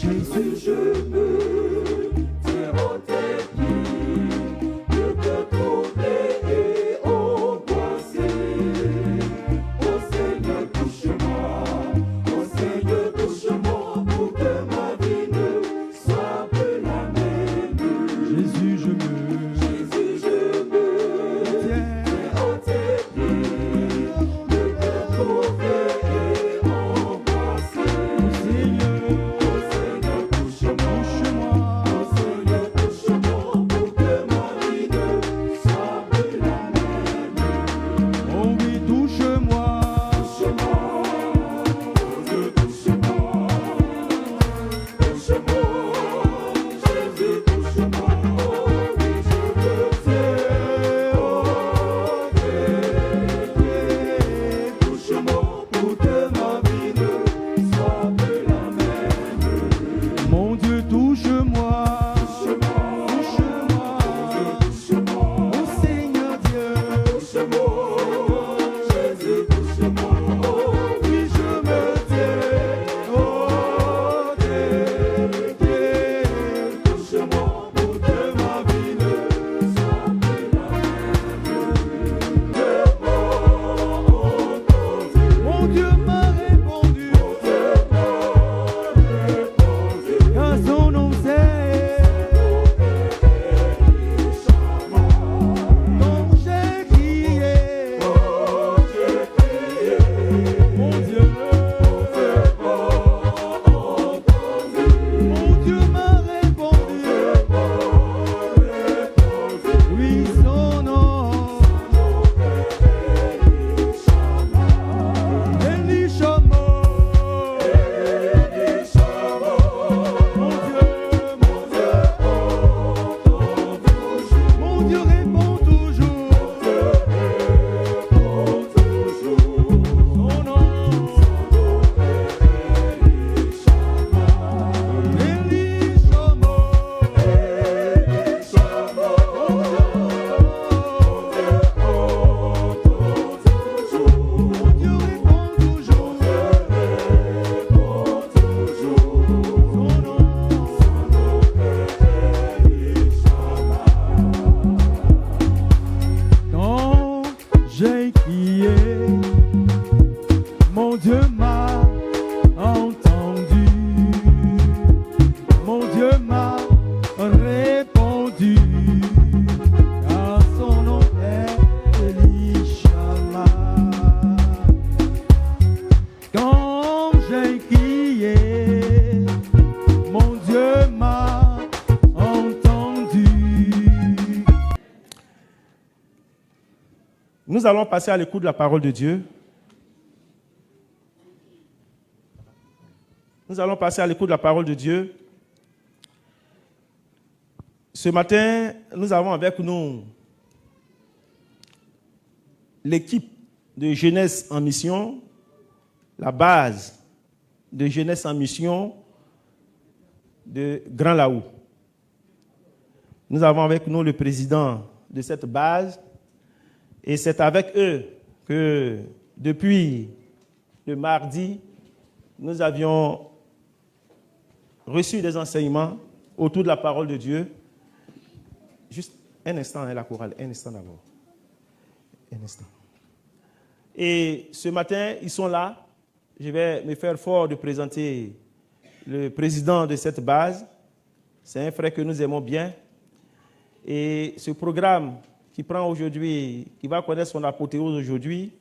Jésus, je me tiens en tes pieds, le cœur troublé et angoissé. Oh Seigneur, touche-moi, oh Seigneur, touche-moi, pour que ma vie ne soit plus la même. Jésus, je me tiens en tes pieds, le cœur troublé et angoissé. Seigneur, Seigneur, touche-moi, touche-moi. Seigneur, touche-moi, pour que ma vie ne soit plus la même. Oh oui, touche-moi. Touche-moi, Dieu, touche-moi, touche-moi, Jésus, touche-moi, oh oui, je veux touche-moi, pour que ma vie ne soit plus la même. Mon Dieu, touche-moi. Touche-moi, Touche-moi. touche-moi, Oh Seigneur Dieu. touche-moi, Jésus, touche-moi, oh oui, je me tiens, oh Dieu, touche-moi, pour que ma vie ne soit plus la même. Mon Dieu m'a répondu. Car son nom c'est. Quand j'ai crié. Mon Dieu. Mon Dieu m'a répondu. Oui, son nom. Elishama. Mon Dieu répond toujours. Son nom. Elishama. Mon Dieu répond toujours. Son nom. Quand j'ai crié, mon Dieu m'a entendu. Mon Dieu m'a répondu. Car son nom est Elishama. Quand j'ai crié, mon Dieu m'a entendu. Nous allons passer à l'écoute de la parole de Dieu. Nous allons passer à l'écoute de la parole de Dieu. Ce matin, nous avons avec nous l'équipe de Jeunesse en Mission, la base de Jeunesse en Mission de Grand Laou. Nous avons avec nous le président de cette base et c'est avec eux que depuis le mardi, nous avions reçu des enseignements autour de la parole de Dieu. Juste un instant, hein, la chorale, un instant d'abord. Un instant. Et ce matin, ils sont là. Je vais me faire fort de présenter le président de cette base. C'est un frère que nous aimons bien. Et ce programme qui prend aujourd'hui, qui va connaître son apothéose aujourd'hui,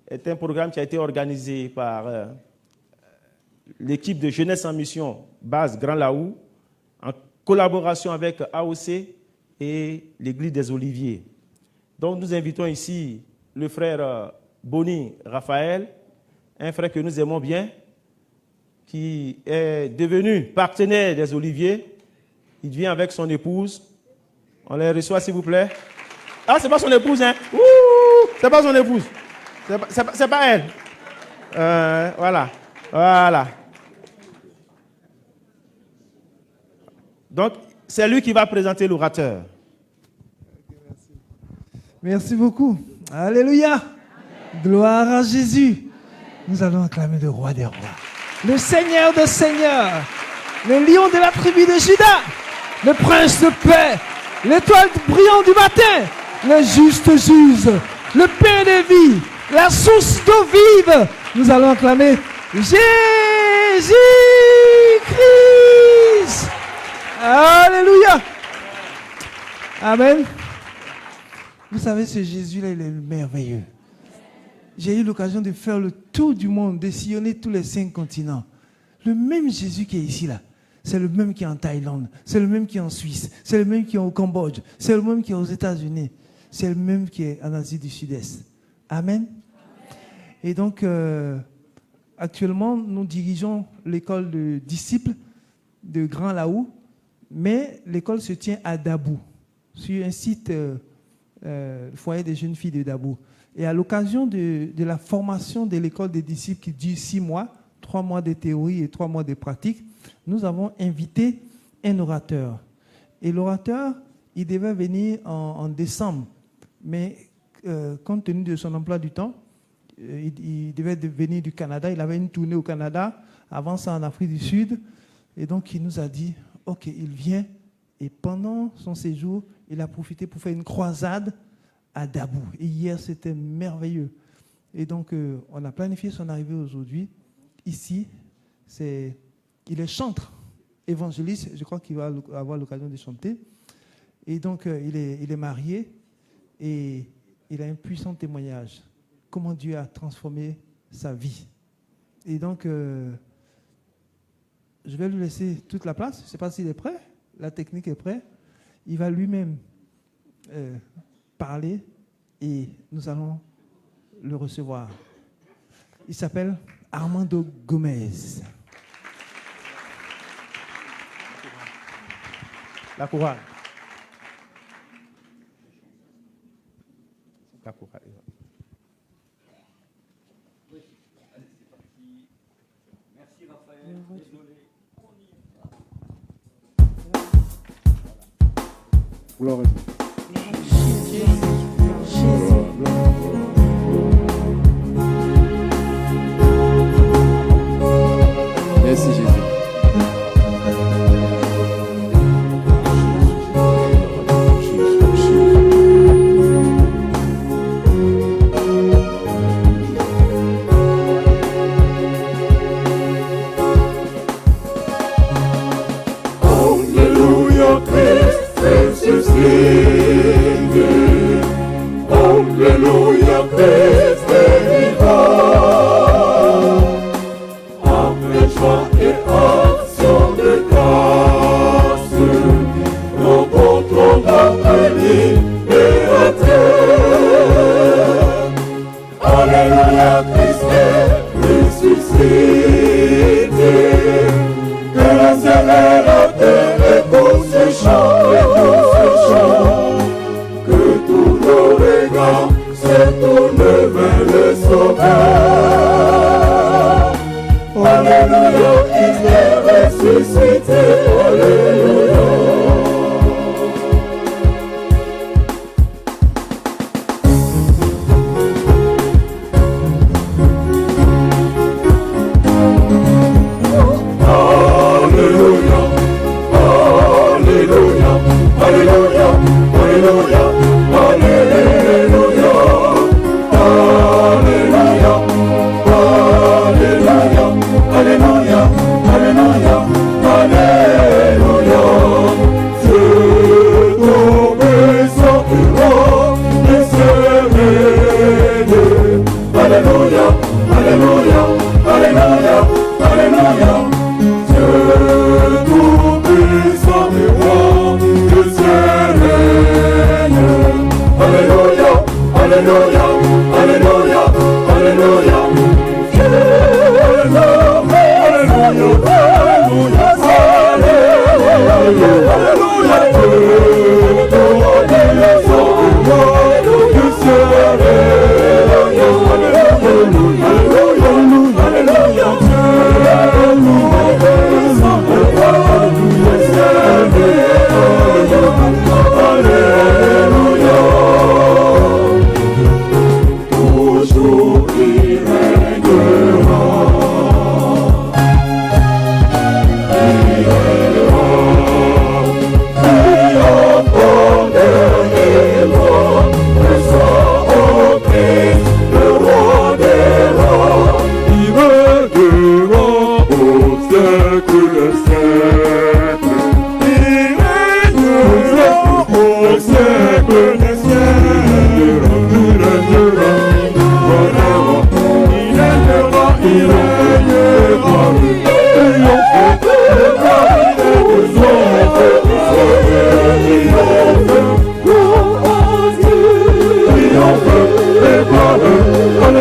est un programme qui a été organisé par l'équipe de Jeunesse en Mission, base Grand Laou, en collaboration avec AOC et l'Église des Oliviers. Donc nous invitons ici le frère Boni Raphaël, un frère que nous aimons bien, qui est devenu partenaire des Oliviers. Il vient avec son épouse. On les reçoit, s'il vous plaît. Ah, c'est pas son épouse, hein? Ouh, c'est pas son épouse. C'est pas elle. Voilà. Voilà. Donc, c'est lui qui va présenter l'orateur. Merci beaucoup. Alléluia. Amen. Gloire à Jésus. Nous allons acclamer le roi des rois, le Seigneur des seigneurs. le lion de la tribu de Juda, le prince de paix, l'étoile brillante du matin, le juste juge, le pain de vie, la source d'eau vive. Nous allons acclamer Jésus-Christ. Alléluia. Amen. Vous savez, ce Jésus-là, il est merveilleux. J'ai eu l'occasion de faire le tour du monde, de sillonner tous les 5 continents. Le même Jésus qui est ici, là, c'est le même qui est en Thaïlande, c'est le même qui est en Suisse, c'est le même qui est au Cambodge, c'est le même qui est aux États-Unis, c'est le même qui est en Asie du Sud-Est. Amen. Et donc, actuellement, nous dirigeons l'école de disciples de Grand Laou, mais l'école se tient à Dabou, sur un site, le foyer des jeunes filles de Dabou. Et à l'occasion de la formation de l'école des disciples qui dure 6 mois, 3 mois de théorie et 3 mois de pratique, nous avons invité un orateur. Et l'orateur, il devait venir en décembre, mais compte tenu de son emploi du temps, il devait venir du Canada. Il avait une tournée au Canada, avant ça en Afrique du Sud. Et donc, il nous a dit, OK, il vient. Et pendant son séjour, il a profité pour faire une croisade à Dabou. Et hier, c'était merveilleux. Et donc, on a planifié son arrivée aujourd'hui. Ici, il est chantre, évangéliste. Je crois qu'il va avoir l'occasion de chanter. Et donc, il est marié et il a un puissant témoignage. Comment Dieu a transformé sa vie. Et donc, je vais lui laisser toute la place. Je ne sais pas s'il est prêt. La technique est prête. Il va lui-même parler et nous allons le recevoir. Il s'appelle Armando Gomez. La couronne. La couronne. Merci Raphaël. Désolé. Gloire à Dieu. Merci Jésus. Alléluia, Christ ressuscité. Alléluia, Christ est vivant. Après joie et action de grâce, rencontrons notre libérateur. Alléluia, Christ est ressuscité. Que la ciel et la terre écoutent ce chant, que tous nos regards se tournent vers le Sauveur. Alléluia, il est ressuscité, alléluia. Toujours il est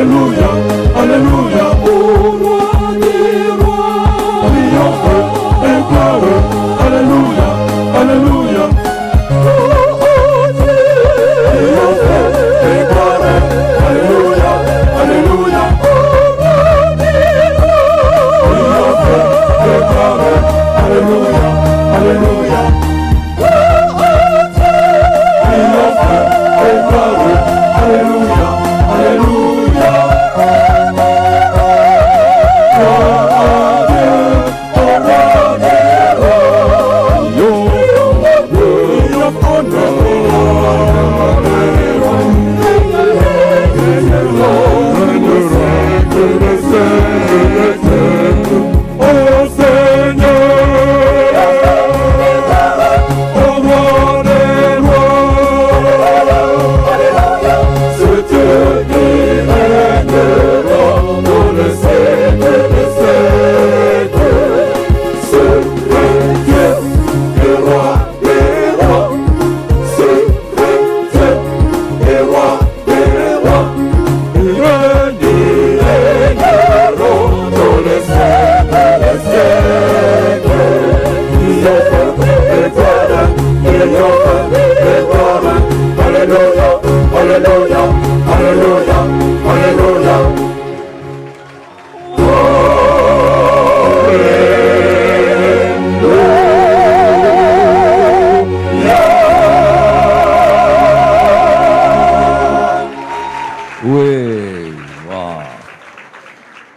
Alléluia, Alléluia, au roi des rois. Triomphe et gloire, Alléluia, Alléluia. Oh Dieu, triomphe et gloire, Alléluia, Alléluia, au roi des rois. Triomphe et gloire, Alléluia, Alléluia. Oh Dieu, triomphe et gloire, Alléluia, Alléluia.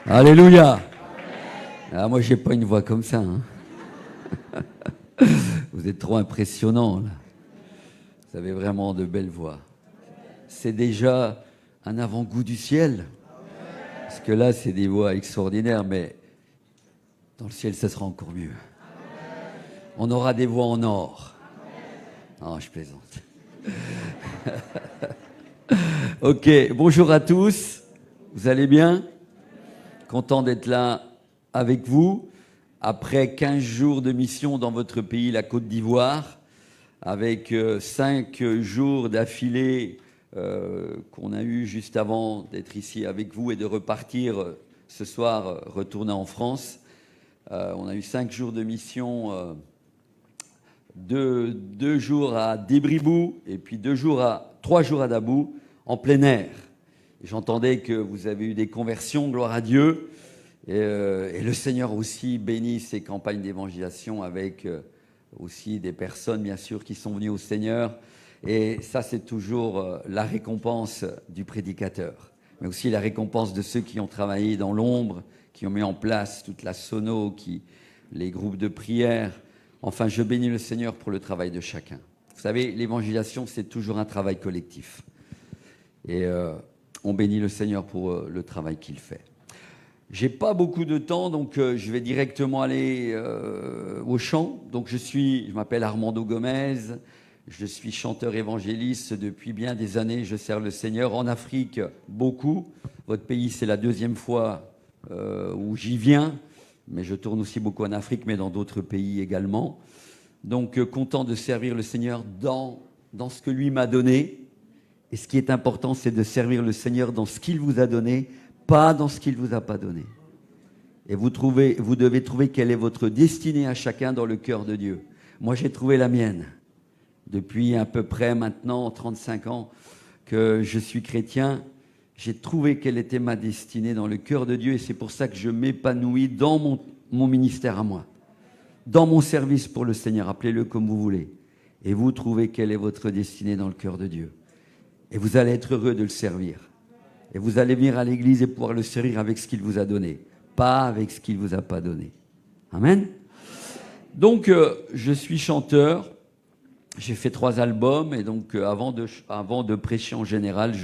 Alléluia. Ah, moi, j'ai pas une voix comme ça. Hein. Vous êtes trop impressionnants, là. Vous avez vraiment de belles voix. C'est déjà un avant-goût du ciel. Parce que là, c'est des voix extraordinaires, mais dans le ciel, ça sera encore mieux. On aura des voix en or. Non, je plaisante. Ok, bonjour à tous. Vous allez bien ? Content d'être là avec vous. Après 15 jours de mission dans votre pays, la Côte d'Ivoire, avec 5 jours d'affilée qu'on a eu juste avant d'être ici avec vous et de repartir ce soir, retourner en France. On a eu 5 jours de mission, 2 jours à Débribou et puis 3 jours à Dabou, en plein air. Et j'entendais que vous avez eu des conversions, gloire à Dieu. Et le Seigneur aussi bénit ces campagnes d'évangélisation avec aussi des personnes, bien sûr, qui sont venues au Seigneur. Et ça, c'est toujours la récompense du prédicateur, mais aussi la récompense de ceux qui ont travaillé dans l'ombre, qui ont mis en place toute la sono, les groupes de prière. Enfin, je bénis le Seigneur pour le travail de chacun. Vous savez, l'évangélisation, c'est toujours un travail collectif. Et on bénit le Seigneur pour le travail qu'il fait. J'ai pas beaucoup de temps, donc je vais directement aller au chant. Donc je m'appelle Armando Gomez, je suis chanteur évangéliste depuis bien des années. Je sers le Seigneur en Afrique beaucoup. Votre pays, c'est la 2e fois où j'y viens, mais je tourne aussi beaucoup en Afrique, mais dans d'autres pays également. Donc content de servir le Seigneur dans ce que lui m'a donné. Et ce qui est important, c'est de servir le Seigneur dans ce qu'il vous a donné, pas dans ce qu'il ne vous a pas donné. Et vous devez trouver quelle est votre destinée à chacun dans le cœur de Dieu. Moi, j'ai trouvé la mienne. Depuis à peu près maintenant 35 ans que je suis chrétien, j'ai trouvé quelle était ma destinée dans le cœur de Dieu. Et c'est pour ça que je m'épanouis dans mon ministère à moi, dans mon service pour le Seigneur, appelez-le comme vous voulez. Et vous trouvez quelle est votre destinée dans le cœur de Dieu. Et vous allez être heureux de le servir. Et vous allez venir à l'église et pouvoir le servir avec ce qu'il vous a donné, pas avec ce qu'il ne vous a pas donné. Amen. Donc, je suis chanteur. J'ai fait 3 albums. Et donc, avant de prêcher en général,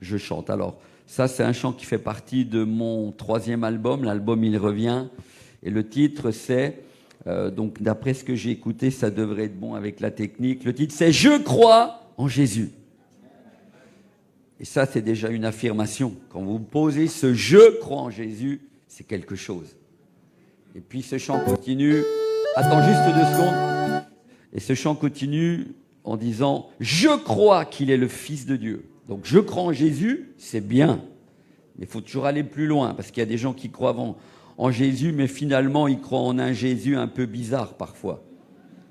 je chante. Alors, ça, c'est un chant qui fait partie de mon 3e album. L'album, il revient. Et le titre, c'est... donc, d'après ce que j'ai écouté, ça devrait être bon avec la technique. Le titre, c'est « Je crois en Jésus ». Et ça, c'est déjà une affirmation. Quand vous posez ce « je crois en Jésus », c'est quelque chose. Et puis ce chant continue. Attends juste 2 secondes. Et ce chant continue en disant « je crois qu'il est le Fils de Dieu ». Donc je crois en Jésus, c'est bien. Il faut toujours aller plus loin, parce qu'il y a des gens qui croient en Jésus, mais finalement, ils croient en un Jésus un peu bizarre parfois.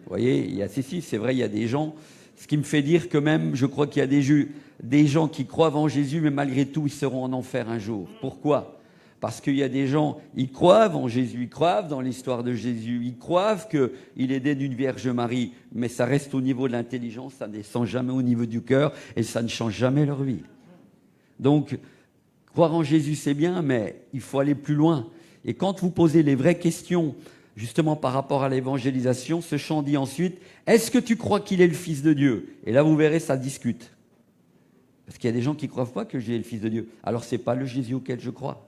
Vous voyez, c'est vrai, il y a des gens, ce qui me fait dire que même, je crois qu'il y a des gens qui croient en Jésus, mais malgré tout, ils seront en enfer un jour. Pourquoi ? Parce qu'il y a des gens, ils croient en Jésus, ils croient dans l'histoire de Jésus, ils croient qu'il est né d'une Vierge Marie, mais ça reste au niveau de l'intelligence, ça ne descend jamais au niveau du cœur, et ça ne change jamais leur vie. Donc, croire en Jésus, c'est bien, mais il faut aller plus loin. Et quand vous posez les vraies questions, justement par rapport à l'évangélisation, ce chant dit ensuite, est-ce que tu crois qu'il est le Fils de Dieu ? Et là, vous verrez, ça discute. Parce qu'il y a des gens qui ne croient pas que Jésus est le Fils de Dieu. Alors, ce n'est pas le Jésus auquel je crois.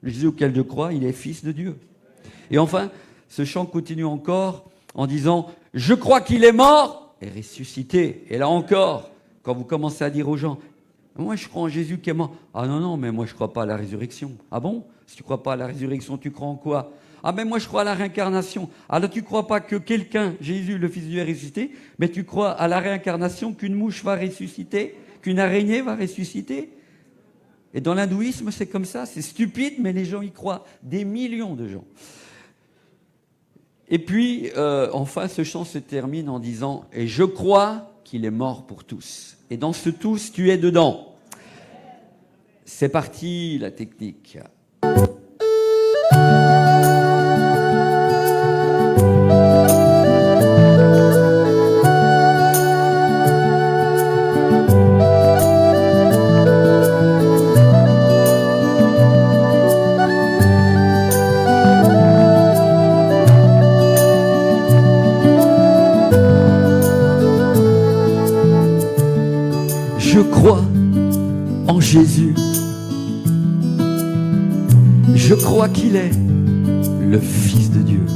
Le Jésus auquel je crois, il est Fils de Dieu. Et enfin, ce chant continue encore en disant, je crois qu'il est mort et ressuscité. Et là encore, quand vous commencez à dire aux gens, moi je crois en Jésus qui est mort. Ah non, mais moi je ne crois pas à la résurrection. Ah bon ? Si tu ne crois pas à la résurrection, tu crois en quoi ? Ah mais moi je crois à la réincarnation. Alors tu ne crois pas que quelqu'un, Jésus le Fils de Dieu est ressuscité, mais tu crois à la réincarnation, qu'une mouche va ressusciter, qu'une araignée va ressusciter ? Et dans l'hindouisme, c'est comme ça, c'est stupide, mais les gens y croient, des millions de gens. Et puis, enfin, ce chant se termine en disant « Et je crois qu'il est mort pour tous. » Et dans ce tous, tu es dedans. C'est parti, la technique. Je crois en Jésus. Je crois qu'il est le Fils de Dieu.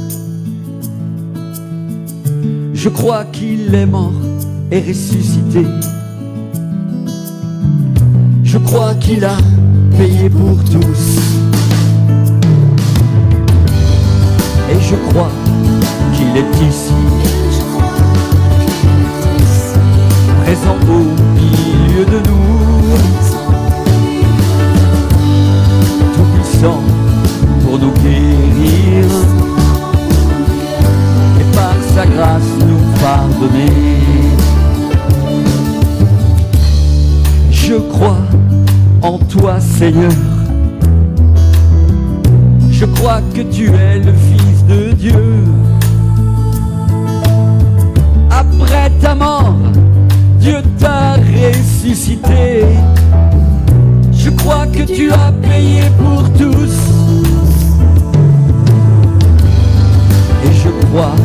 Je crois qu'il est mort et ressuscité. Je crois qu'il a payé pour tous. Et je crois qu'il est ici, présent au milieu de nous, tout puissant pour nous guérir et par sa grâce nous pardonner. Je crois en toi, Seigneur. Je crois que tu es le Fils de Dieu. Après ta mort, Dieu t'a ressuscité. Je crois que tu as payé pour tous. Et je crois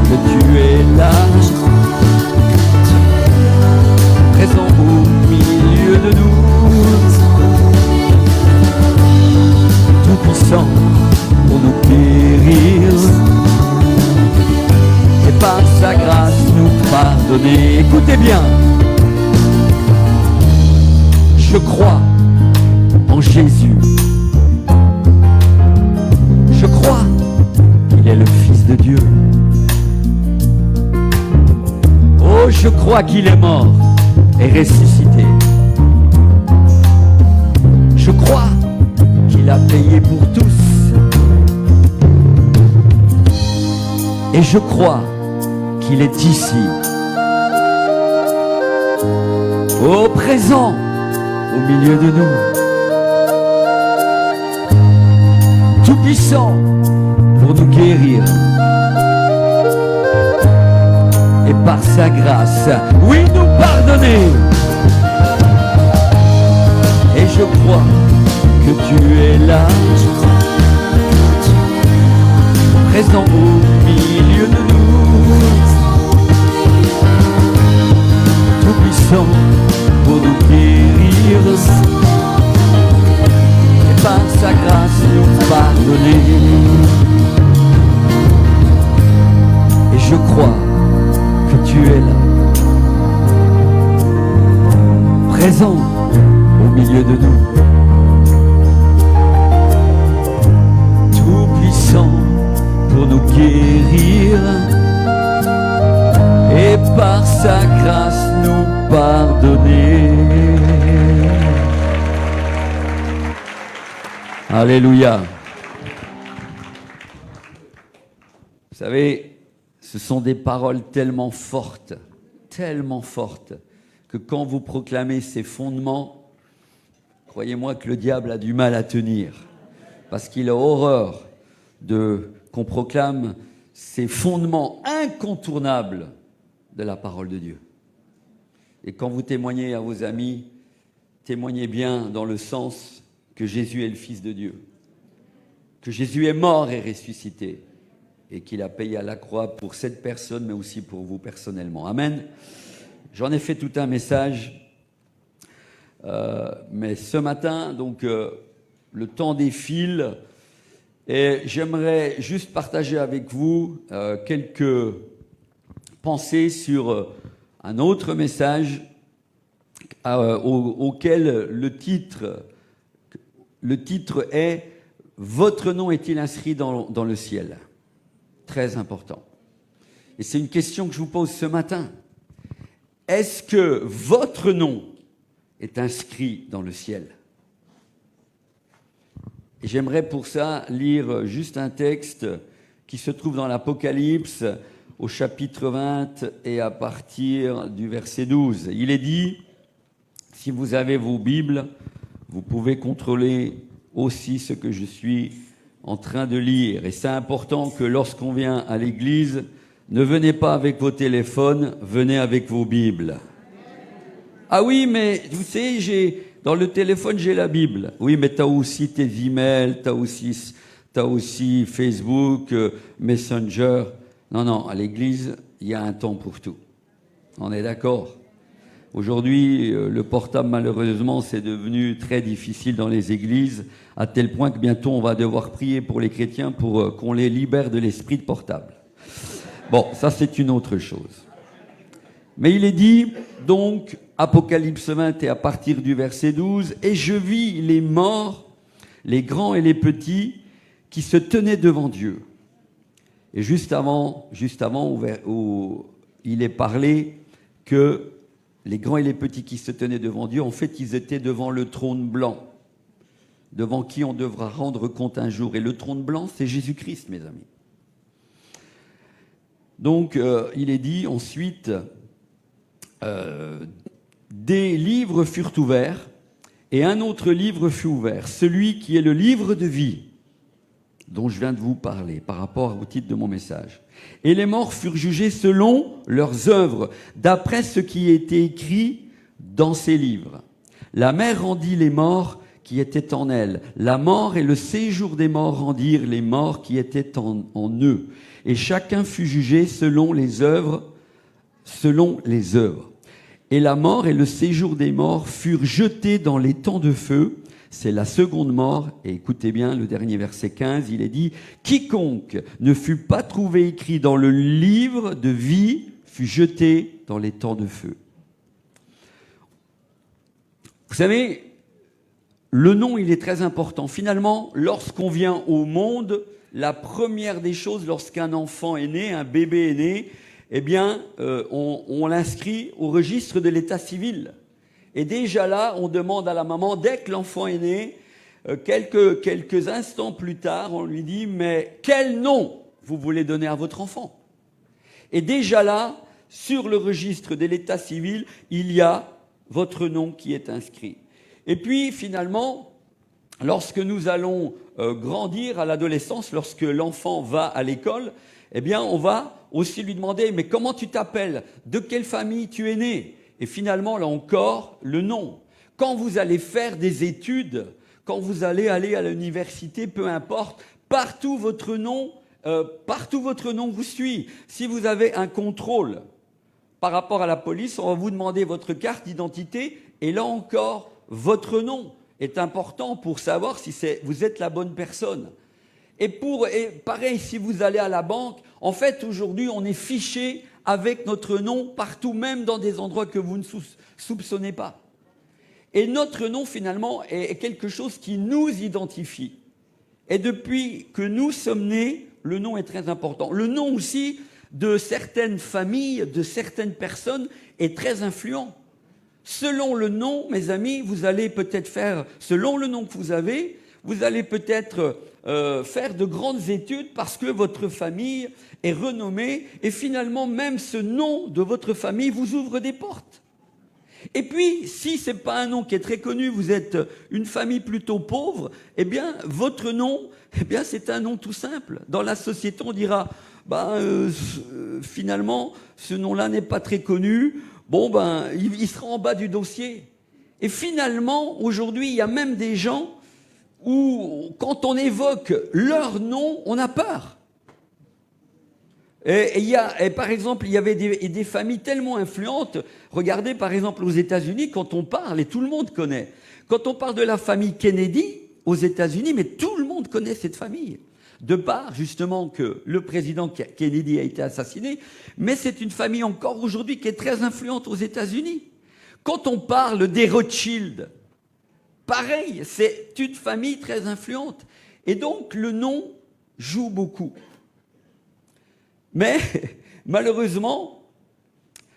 que tu es là, présent au milieu de nous, tout puissant pour nous guérir et par sa grâce nous pardonner. Écoutez bien. Je crois en Jésus. Je crois qu'il est le Fils de Dieu. Oh, je crois qu'il est mort et ressuscité. Je crois qu'il a payé pour tous. Et je crois qu'il est ici, au présent, au milieu de nous, tout puissant pour nous guérir et par sa grâce, oui, nous pardonner. Et je crois que tu es là, présent au milieu de nous, tout puissant pour nous guérir et par sa grâce nous pardonner. Et je crois que tu es là, présent au milieu de nous, tout puissant pour nous guérir et par sa grâce nous pardonner. Alléluia. Vous savez, ce sont des paroles tellement fortes, que quand vous proclamez ces fondements, croyez-moi que le diable a du mal à tenir, parce qu'il a horreur qu'on proclame ces fondements incontournables de la parole de Dieu. Et quand vous témoignez à vos amis, témoignez bien dans le sens que Jésus est le Fils de Dieu, que Jésus est mort et ressuscité, et qu'il a payé à la croix pour cette personne, mais aussi pour vous personnellement. Amen. J'en ai fait tout un message, mais ce matin, donc, le temps défile, et j'aimerais juste partager avec vous quelques pensées sur un autre message auquel le titre est « Votre nom est-il inscrit dans le ciel ?» Très important. Et c'est une question que je vous pose ce matin. Est-ce que votre nom est inscrit dans le ciel? Et j'aimerais pour ça lire juste un texte qui se trouve dans l'Apocalypse au chapitre 20 et à partir du verset 12. Il est dit, si vous avez vos Bibles, vous pouvez contrôler aussi ce que je suis en train de lire. Et c'est important que lorsqu'on vient à l'église, ne venez pas avec vos téléphones, venez avec vos Bibles. Ah oui, mais vous savez, dans le téléphone, j'ai la Bible. Oui, mais tu as aussi tes emails, tu as aussi Facebook, Messenger. Non, à l'église, il y a un temps pour tout. On est d'accord? Aujourd'hui, le portable, malheureusement, c'est devenu très difficile dans les églises, à tel point que bientôt, on va devoir prier pour les chrétiens pour qu'on les libère de l'esprit de portable. Bon, ça, c'est une autre chose. Mais il est dit, donc, Apocalypse 20 et à partir du verset 12, « Et je vis les morts, les grands et les petits, qui se tenaient devant Dieu. » Et juste avant où il est parlé que les grands et les petits qui se tenaient devant Dieu, en fait, ils étaient devant le trône blanc, devant qui on devra rendre compte un jour. Et le trône blanc, c'est Jésus-Christ, mes amis. Donc, il est dit ensuite, des livres furent ouverts, et un autre livre fut ouvert, celui qui est le livre de vie, dont je viens de vous parler par rapport au titre de mon message. Et les morts furent jugés selon leurs œuvres, d'après ce qui était écrit dans ces livres. La mer rendit les morts qui étaient en elle. La mort et le séjour des morts rendirent les morts qui étaient en eux. Et chacun fut jugé selon les œuvres. Et la mort et le séjour des morts furent jetés dans les temps de feu. C'est la seconde mort. Et écoutez bien, le dernier verset 15, il est dit « Quiconque ne fut pas trouvé écrit dans le livre de vie fut jeté dans les temps de feu. » Vous savez, le nom, il est très important. Finalement, lorsqu'on vient au monde, la première des choses, lorsqu'un enfant est né, un bébé est né, eh bien, on l'inscrit au registre de l'état civil. Et déjà là, on demande à la maman, dès que l'enfant est né, quelques instants plus tard, on lui dit, mais quel nom vous voulez donner à votre enfant? Et déjà là, sur le registre de l'état civil, il y a votre nom qui est inscrit. Et puis, finalement, lorsque nous allons grandir à l'adolescence, lorsque l'enfant va à l'école, eh bien, on va aussi lui demander, mais comment tu t'appelles? De quelle famille tu es né? Et finalement, là encore, le nom. Quand vous allez faire des études, quand vous allez aller à l'université, peu importe, partout votre nom vous suit. Si vous avez un contrôle par rapport à la police, on va vous demander votre carte d'identité, et là encore, votre nom est important pour savoir si vous êtes la bonne personne. Et pareil, si vous allez à la banque, en fait, aujourd'hui, on est fiché avec notre nom partout, même dans des endroits que vous ne soupçonnez pas. Et notre nom, finalement, est quelque chose qui nous identifie. Et depuis que nous sommes nés, le nom est très important. Le nom aussi de certaines familles, de certaines personnes, est très influent. Selon le nom, mes amis, vous allez peut-être faire, selon le nom que vous avez vous allez peut-être faire de grandes études parce que votre famille est renommée et finalement même ce nom de votre famille vous ouvre des portes. Et puis, si ce n'est pas un nom qui est très connu, vous êtes une famille plutôt pauvre, eh bien, votre nom, eh bien, c'est un nom tout simple. Dans la société, on dira, finalement, ce nom-là n'est pas très connu, il sera en bas du dossier. Et finalement, aujourd'hui, il y a même des gens où, quand on évoque leur nom, on a peur. Et par exemple, il y avait des familles tellement influentes. Regardez, par exemple, aux États-Unis, quand on parle, et tout le monde connaît, quand on parle de la famille Kennedy aux États-Unis, mais tout le monde connaît cette famille. De part, justement, que le président Kennedy a été assassiné, mais c'est une famille encore aujourd'hui qui est très influente aux États-Unis. Quand on parle des Rothschild, pareil, c'est une famille très influente. Et donc, le nom joue beaucoup. Mais malheureusement,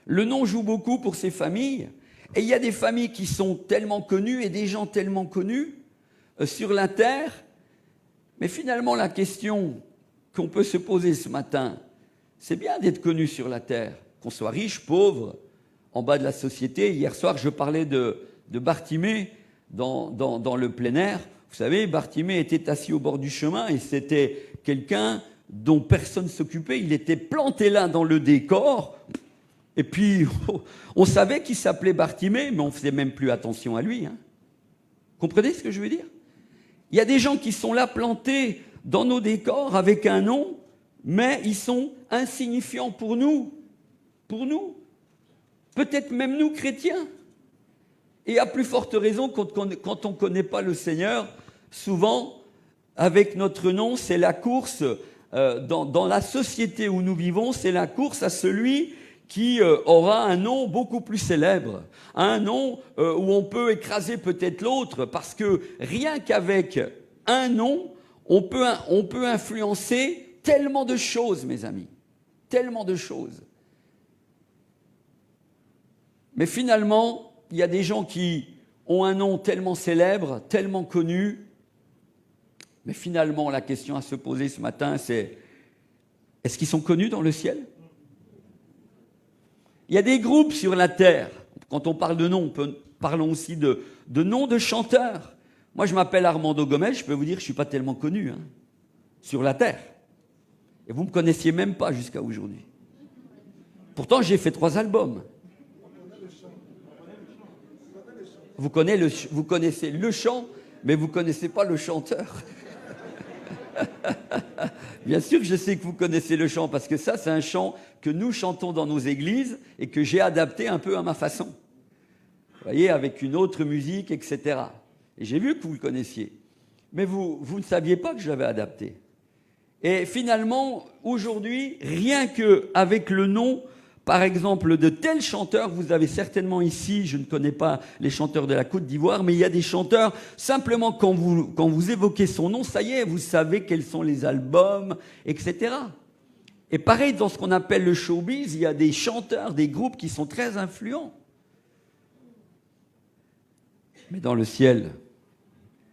le nom joue beaucoup pour ces familles. Et il y a des familles qui sont tellement connues et des gens tellement connus sur la terre. Mais finalement, la question qu'on peut se poser ce matin, c'est bien d'être connu sur la terre, qu'on soit riche, pauvre, en bas de la société. Hier soir, je parlais de Bartimée dans le plein air. Vous savez, Bartimée était assis au bord du chemin et c'était quelqu'un dont personne ne s'occupait. Il était planté là dans le décor. Et puis, on savait qu'il s'appelait Bartimée, mais on ne faisait même plus attention à lui. Comprenez ce que je veux dire? Il y a des gens qui sont là plantés dans nos décors avec un nom, mais ils sont insignifiants pour nous. Pour nous. Peut-être même nous, chrétiens. Et à plus forte raison, quand on ne connaît pas le Seigneur, souvent, avec notre nom, c'est la course... Dans la société où nous vivons, c'est la course à celui qui aura un nom beaucoup plus célèbre, un nom où on peut écraser peut-être l'autre, parce que rien qu'avec un nom, on peut influencer tellement de choses, mes amis, tellement de choses. Mais finalement, il y a des gens qui ont un nom tellement célèbre, tellement connu. Mais finalement, la question à se poser ce matin, c'est est-ce qu'ils sont connus dans le ciel? Il y a des groupes sur la terre. Quand on parle de noms, parlons aussi de noms de chanteurs. Moi, je m'appelle Armando Gomez, je peux vous dire que je ne suis pas tellement connu sur la terre. Et vous ne me connaissiez même pas jusqu'à aujourd'hui. Pourtant, j'ai fait 3 albums. Vous connaissez le chant, mais vous ne connaissez pas le chanteur. Bien sûr que je sais que vous connaissez le chant, parce que ça, c'est un chant que nous chantons dans nos églises et que j'ai adapté un peu à ma façon. Vous voyez, avec une autre musique, etc. Et j'ai vu que vous le connaissiez. Mais vous ne saviez pas que je l'avais adapté. Et finalement, aujourd'hui, rien qu'avec le nom, par exemple, de tels chanteurs, vous avez certainement ici, je ne connais pas les chanteurs de la Côte d'Ivoire, mais il y a des chanteurs, simplement quand vous évoquez son nom, ça y est, vous savez quels sont les albums, etc. Et pareil, dans ce qu'on appelle le showbiz, il y a des chanteurs, des groupes qui sont très influents. Mais dans le ciel,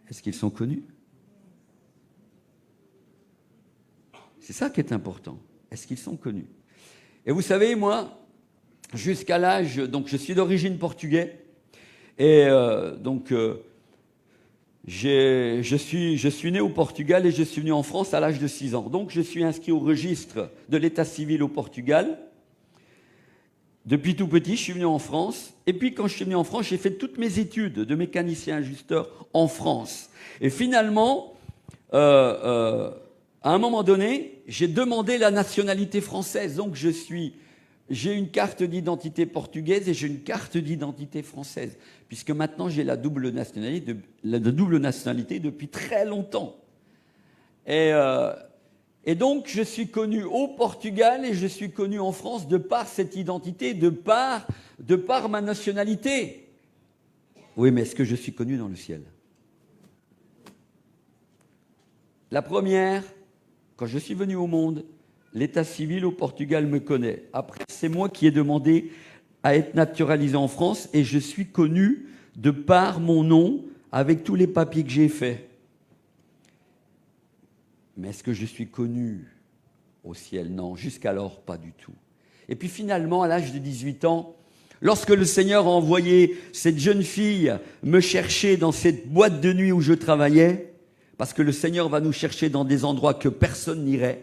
est-ce qu'ils sont connus? C'est ça qui est important. Est-ce qu'ils sont connus? Et vous savez, moi, jusqu'à l'âge... Donc, je suis d'origine portugaise. Et je suis né au Portugal et je suis venu en France à l'âge de 6 ans. Donc, je suis inscrit au registre de l'état civil au Portugal. Depuis tout petit, je suis venu en France. Et puis, quand je suis venu en France, j'ai fait toutes mes études de mécanicien ajusteur en France. Et finalement... à un moment donné, j'ai demandé la nationalité française. Donc, j'ai une carte d'identité portugaise et j'ai une carte d'identité française. Puisque maintenant, j'ai la double nationalité depuis très longtemps. Et donc, je suis connu au Portugal et je suis connu en France de par cette identité, de par ma nationalité. Oui, mais est-ce que je suis connu dans le ciel? La première... Quand je suis venu au monde, l'état civil au Portugal me connaît. Après, c'est moi qui ai demandé à être naturalisé en France et je suis connu de par mon nom avec tous les papiers que j'ai faits. Mais est-ce que je suis connu au ciel? Non, jusqu'alors, pas du tout. Et puis finalement, à l'âge de 18 ans, lorsque le Seigneur a envoyé cette jeune fille me chercher dans cette boîte de nuit où je travaillais, parce que le Seigneur va nous chercher dans des endroits que personne n'irait.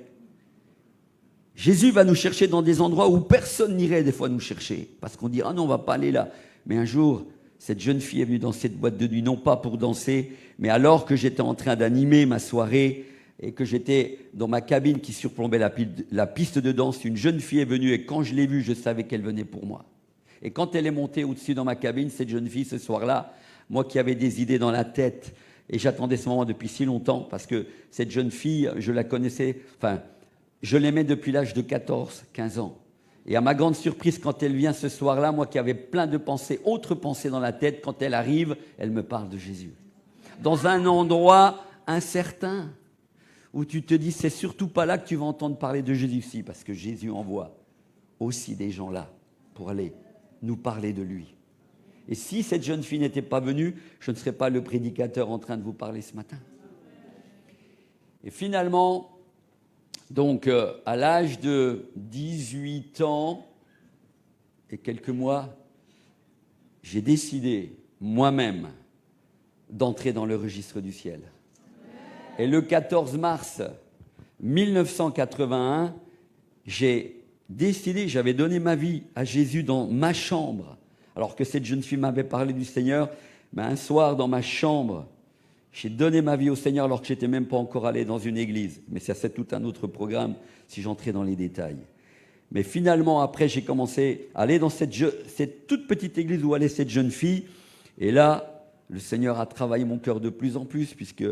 Jésus va nous chercher dans des endroits où personne n'irait des fois nous chercher, parce qu'on dit « Ah non, on ne va pas aller là ». Mais un jour, cette jeune fille est venue dans cette boîte de nuit, non pas pour danser, mais alors que j'étais en train d'animer ma soirée et que j'étais dans ma cabine qui surplombait la piste de danse, une jeune fille est venue et quand je l'ai vue, je savais qu'elle venait pour moi. Et quand elle est montée au-dessus dans ma cabine, cette jeune fille, ce soir-là, moi qui avais des idées dans la tête, et j'attendais ce moment depuis si longtemps, parce que cette jeune fille, je la connaissais, enfin, je l'aimais depuis l'âge de 14, 15 ans. Et à ma grande surprise, quand elle vient ce soir-là, moi qui avais plein de pensées, autres pensées dans la tête, quand elle arrive, elle me parle de Jésus. Dans un endroit incertain, où tu te dis, c'est surtout pas là que tu vas entendre parler de Jésus-ci, parce que Jésus envoie aussi des gens là pour aller nous parler de lui. Et si cette jeune fille n'était pas venue, je ne serais pas le prédicateur en train de vous parler ce matin. Et finalement, donc à l'âge de 18 ans et quelques mois, j'ai décidé moi-même d'entrer dans le registre du ciel. Et le 14 mars 1981, j'ai décidé, j'avais donné ma vie à Jésus dans ma chambre, alors que cette jeune fille m'avait parlé du Seigneur. Mais un soir, dans ma chambre, j'ai donné ma vie au Seigneur alors que je n'étais même pas encore allé dans une église. Mais ça, c'est tout un autre programme si j'entrais dans les détails. Mais finalement, après, j'ai commencé à aller dans cette toute petite église où allait cette jeune fille. Et là, le Seigneur a travaillé mon cœur de plus en plus puisque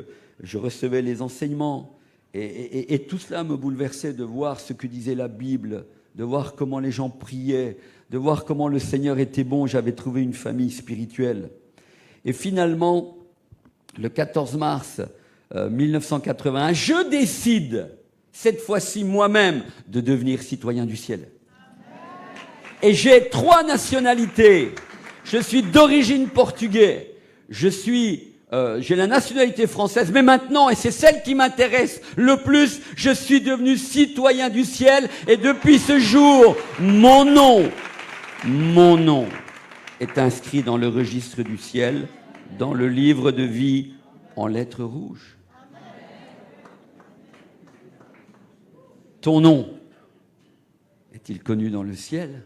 je recevais les enseignements. Et tout cela me bouleversait de voir ce que disait la Bible, de voir comment les gens priaient, de voir comment le Seigneur était bon. J'avais trouvé une famille spirituelle. Et finalement, le 14 mars 1981, je décide, cette fois-ci moi-même, de devenir citoyen du ciel. Et j'ai 3 nationalités. Je suis d'origine portugaise. J'ai la nationalité française, mais maintenant, et c'est celle qui m'intéresse le plus, je suis devenu citoyen du ciel, et depuis ce jour, mon nom est inscrit dans le registre du ciel, dans le livre de vie en lettres rouges. Ton nom est-il connu dans le ciel?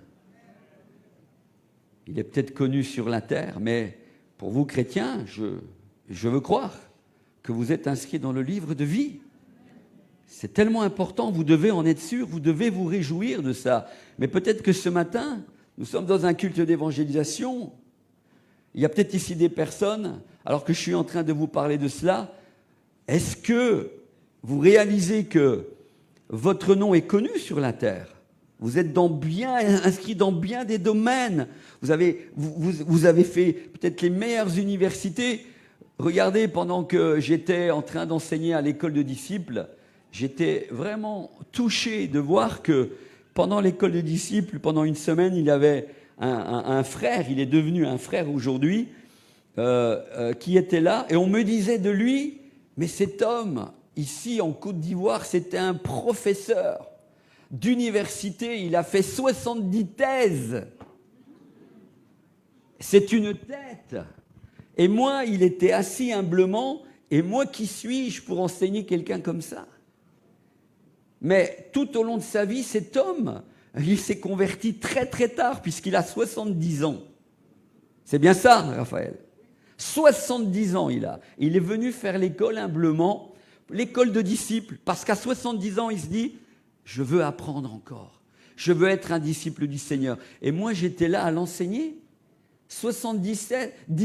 Il est peut-être connu sur la terre, mais pour vous, chrétiens, je veux croire que vous êtes inscrits dans le livre de vie. C'est tellement important, vous devez en être sûr, vous devez vous réjouir de ça. Mais peut-être que ce matin, nous sommes dans un culte d'évangélisation. Il y a peut-être ici des personnes, alors que je suis en train de vous parler de cela, est-ce que vous réalisez que votre nom est connu sur la terre? Vous êtes inscrit dans bien des domaines. Vous avez fait peut-être les meilleures universités. Regardez, pendant que j'étais en train d'enseigner à l'école de disciples, j'étais vraiment touché de voir que pendant l'école de disciples, pendant une semaine, il y avait un frère, il est devenu un frère aujourd'hui, qui était là, et on me disait de lui, mais cet homme, ici en Côte d'Ivoire, c'était un professeur d'université, il a fait 70 thèses. C'est une tête. Et moi, il était assis humblement, et moi, qui suis-je pour enseigner quelqu'un comme ça? Mais tout au long de sa vie, cet homme, il s'est converti très très tard, puisqu'il a 70 ans. C'est bien ça, Raphaël? 70 ans il a. Il est venu faire l'école humblement, l'école de disciples, parce qu'à 70 ans, il se dit, je veux apprendre encore. Je veux être un disciple du Seigneur. Et moi, j'étais là à l'enseigner. 10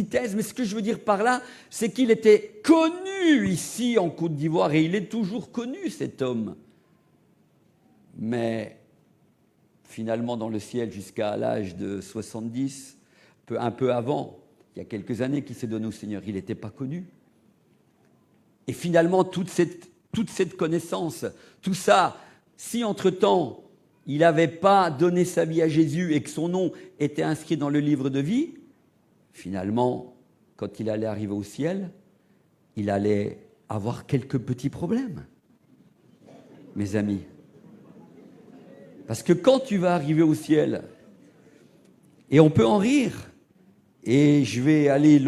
thèses, mais ce que je veux dire par là, c'est qu'il était connu ici en Côte d'Ivoire, et il est toujours connu, cet homme. Mais finalement, dans le ciel, jusqu'à l'âge de 70, un peu avant, il y a quelques années qu'il s'est donné au Seigneur, il n'était pas connu. Et finalement, toute cette connaissance, tout ça, si entre-temps, il n'avait pas donné sa vie à Jésus et que son nom était inscrit dans le livre de vie, finalement, quand il allait arriver au ciel, il allait avoir quelques petits problèmes. mes amis. Parce que quand tu vas arriver au ciel, et on peut en rire, et je vais aller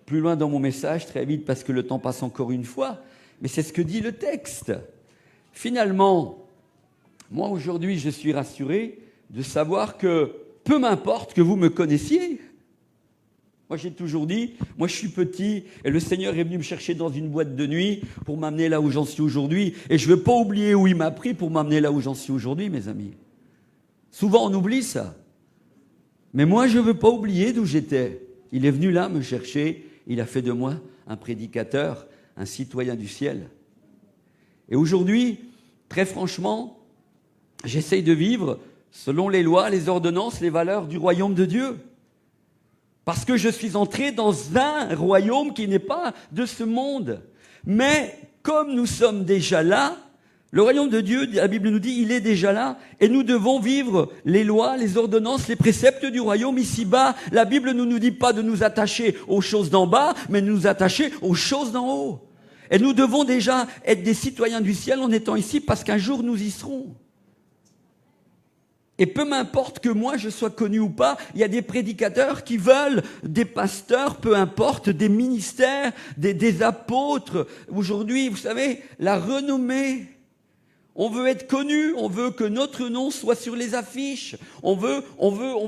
plus loin dans mon message très vite parce que le temps passe encore une fois, mais c'est ce que dit le texte. Finalement, moi aujourd'hui je suis rassuré de savoir que peu m'importe que vous me connaissiez. Moi j'ai toujours dit, moi je suis petit et le Seigneur est venu me chercher dans une boîte de nuit pour m'amener là où j'en suis aujourd'hui, et je ne veux pas oublier où il m'a pris pour m'amener là où j'en suis aujourd'hui, mes amis. Souvent on oublie ça. Mais moi, je ne veux pas oublier d'où j'étais. Il est venu là me chercher. Il a fait de moi un prédicateur, un citoyen du ciel. Et aujourd'hui, très franchement, j'essaye de vivre selon les lois, les ordonnances, les valeurs du royaume de Dieu. Parce que je suis entré dans un royaume qui n'est pas de ce monde. Mais comme nous sommes déjà là, le royaume de Dieu, la Bible nous dit, il est déjà là, et nous devons vivre les lois, les ordonnances, les préceptes du royaume ici-bas. La Bible ne nous dit pas de nous attacher aux choses d'en bas, mais de nous attacher aux choses d'en haut. Et nous devons déjà être des citoyens du ciel en étant ici, parce qu'un jour nous y serons. Et peu m'importe que moi je sois connu ou pas, il y a des prédicateurs qui veulent, des pasteurs, peu importe, des ministères, des apôtres. Aujourd'hui, vous savez, la renommée. On veut être connu, on veut que notre nom soit sur les affiches, on veut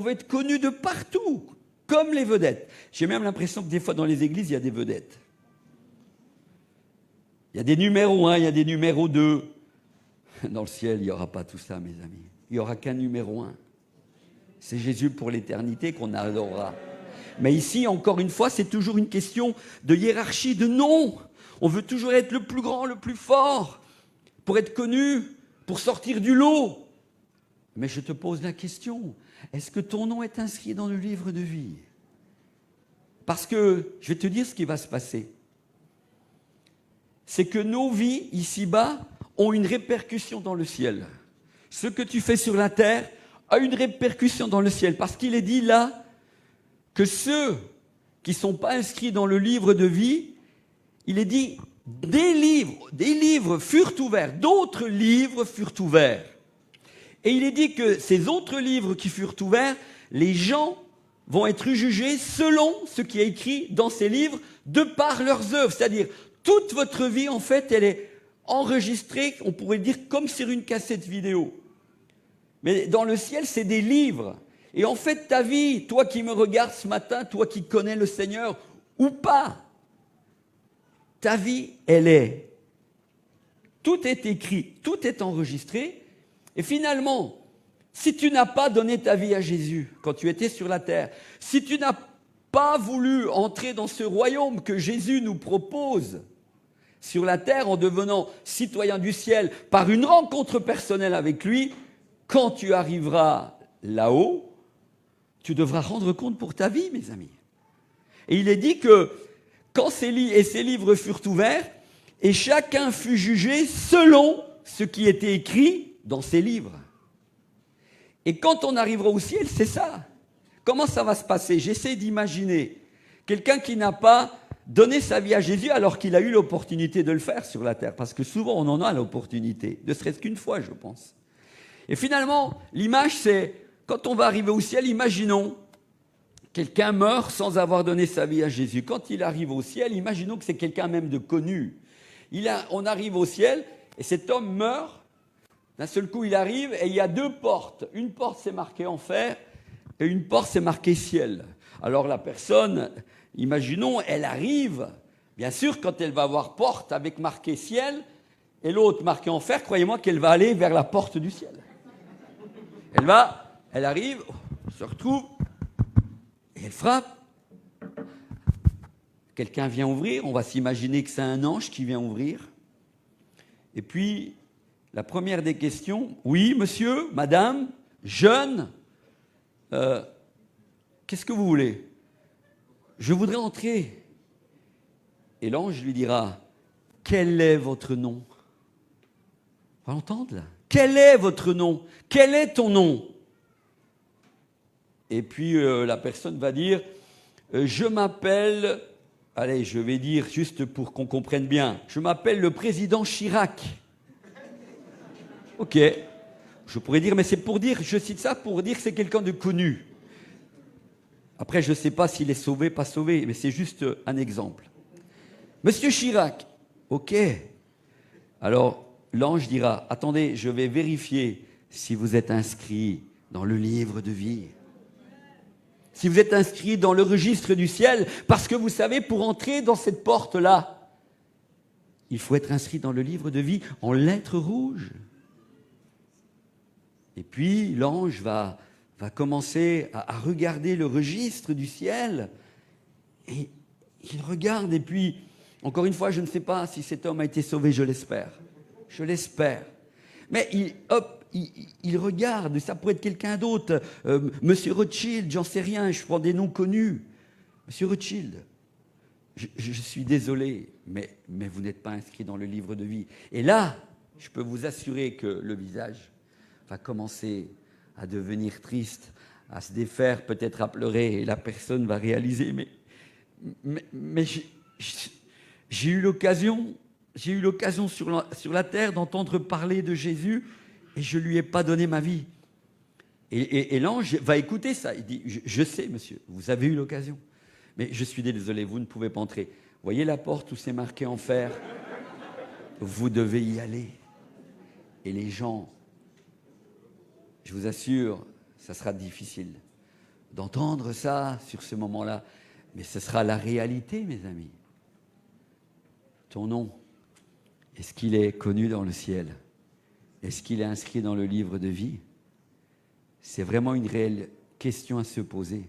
être connu de partout, comme les vedettes. J'ai même l'impression que des fois dans les églises, il y a des vedettes. Il y a des numéros 1, il y a des numéros 2. Dans le ciel, il n'y aura pas tout ça, mes amis. Il n'y aura qu'un numéro 1. C'est Jésus pour l'éternité qu'on adorera. Mais ici, encore une fois, c'est toujours une question de hiérarchie, de nom. On veut toujours être le plus grand, le plus fort, pour être connu, pour sortir du lot. Mais je te pose la question, est-ce que ton nom est inscrit dans le livre de vie? Parce que, je vais te dire ce qui va se passer. C'est que nos vies, ici-bas, ont une répercussion dans le ciel. Ce que tu fais sur la terre a une répercussion dans le ciel. Parce qu'il est dit là que ceux qui ne sont pas inscrits dans le livre de vie, il est dit des livres furent ouverts, d'autres livres furent ouverts. Et il est dit que ces autres livres qui furent ouverts, les gens vont être jugés selon ce qui est écrit dans ces livres, de par leurs œuvres. C'est-à-dire, toute votre vie, en fait, elle est enregistrée, on pourrait dire, comme sur une cassette vidéo. Mais dans le ciel, c'est des livres. Et en fait, ta vie, toi qui me regardes ce matin, toi qui connais le Seigneur, ou pas, ta vie, tout est écrit, tout est enregistré. Et finalement, si tu n'as pas donné ta vie à Jésus quand tu étais sur la terre, si tu n'as pas voulu entrer dans ce royaume que Jésus nous propose sur la terre en devenant citoyen du ciel par une rencontre personnelle avec lui, quand tu arriveras là-haut, tu devras rendre compte pour ta vie, mes amis. Et il est dit que quand ces livres furent ouverts, et chacun fut jugé selon ce qui était écrit dans ces livres. Et quand on arrivera au ciel, c'est ça. Comment ça va se passer? J'essaie d'imaginer quelqu'un qui n'a pas donné sa vie à Jésus alors qu'il a eu l'opportunité de le faire sur la terre. Parce que souvent, on en a l'opportunité, ne serait-ce qu'une fois, je pense. Et finalement, l'image, c'est, quand on va arriver au ciel, imaginons, quelqu'un meurt sans avoir donné sa vie à Jésus. Quand il arrive au ciel, imaginons que c'est quelqu'un même de connu. On arrive au ciel et cet homme meurt. D'un seul coup, il arrive et il y a deux portes. Une porte, c'est marqué enfer et une porte, c'est marqué ciel. Alors la personne, imaginons, elle arrive. Bien sûr, quand elle va voir porte avec marqué ciel et l'autre marqué enfer, croyez-moi qu'elle va aller vers la porte du ciel. Elle arrive, se retrouve et elle frappe. Quelqu'un vient ouvrir, on va s'imaginer que c'est un ange qui vient ouvrir. Et puis, la première des questions, oui, monsieur, madame, jeune, qu'est-ce que vous voulez? Je voudrais entrer. Et l'ange lui dira, quel est votre nom? On va l'entendre là. Quel est votre nom? Quel est ton nom? Et puis la personne va dire, je m'appelle, allez, je vais dire juste pour qu'on comprenne bien, je m'appelle le président Chirac. Ok. Je pourrais dire, mais c'est pour dire, je cite ça pour dire que c'est quelqu'un de connu. Après, je ne sais pas s'il est sauvé, pas sauvé, mais c'est juste un exemple. Monsieur Chirac, ok. Alors, l'ange dira, attendez, je vais vérifier si vous êtes inscrit dans le livre de vie. Si vous êtes inscrit dans le registre du ciel, parce que vous savez, pour entrer dans cette porte-là, il faut être inscrit dans le livre de vie en lettres rouges. Et puis, l'ange va commencer à regarder le registre du ciel. Et il regarde, et puis, encore une fois, je ne sais pas si cet homme a été sauvé, je l'espère. Je l'espère. Mais il regarde, ça pourrait être quelqu'un d'autre. Monsieur Rothschild, j'en sais rien, je prends des noms connus. Monsieur Rothschild, je suis désolé, mais vous n'êtes pas inscrit dans le livre de vie. Et là, je peux vous assurer que le visage va commencer à devenir triste, à se défaire, peut-être à pleurer, et la personne va réaliser, mais j'ai eu l'occasion sur la terre d'entendre parler de Jésus, et je ne lui ai pas donné ma vie. Et l'ange va écouter ça, il dit, je sais, monsieur, vous avez eu l'occasion, mais je suis désolé, vous ne pouvez pas entrer. Voyez la porte où c'est marqué en fer, vous devez y aller. Et les gens, je vous assure, ça sera difficile d'entendre ça sur ce moment-là, mais ce sera la réalité, mes amis. Ton nom, est-ce qu'il est connu dans le ciel? Est-ce qu'il est inscrit dans le livre de vie? C'est vraiment une réelle question à se poser.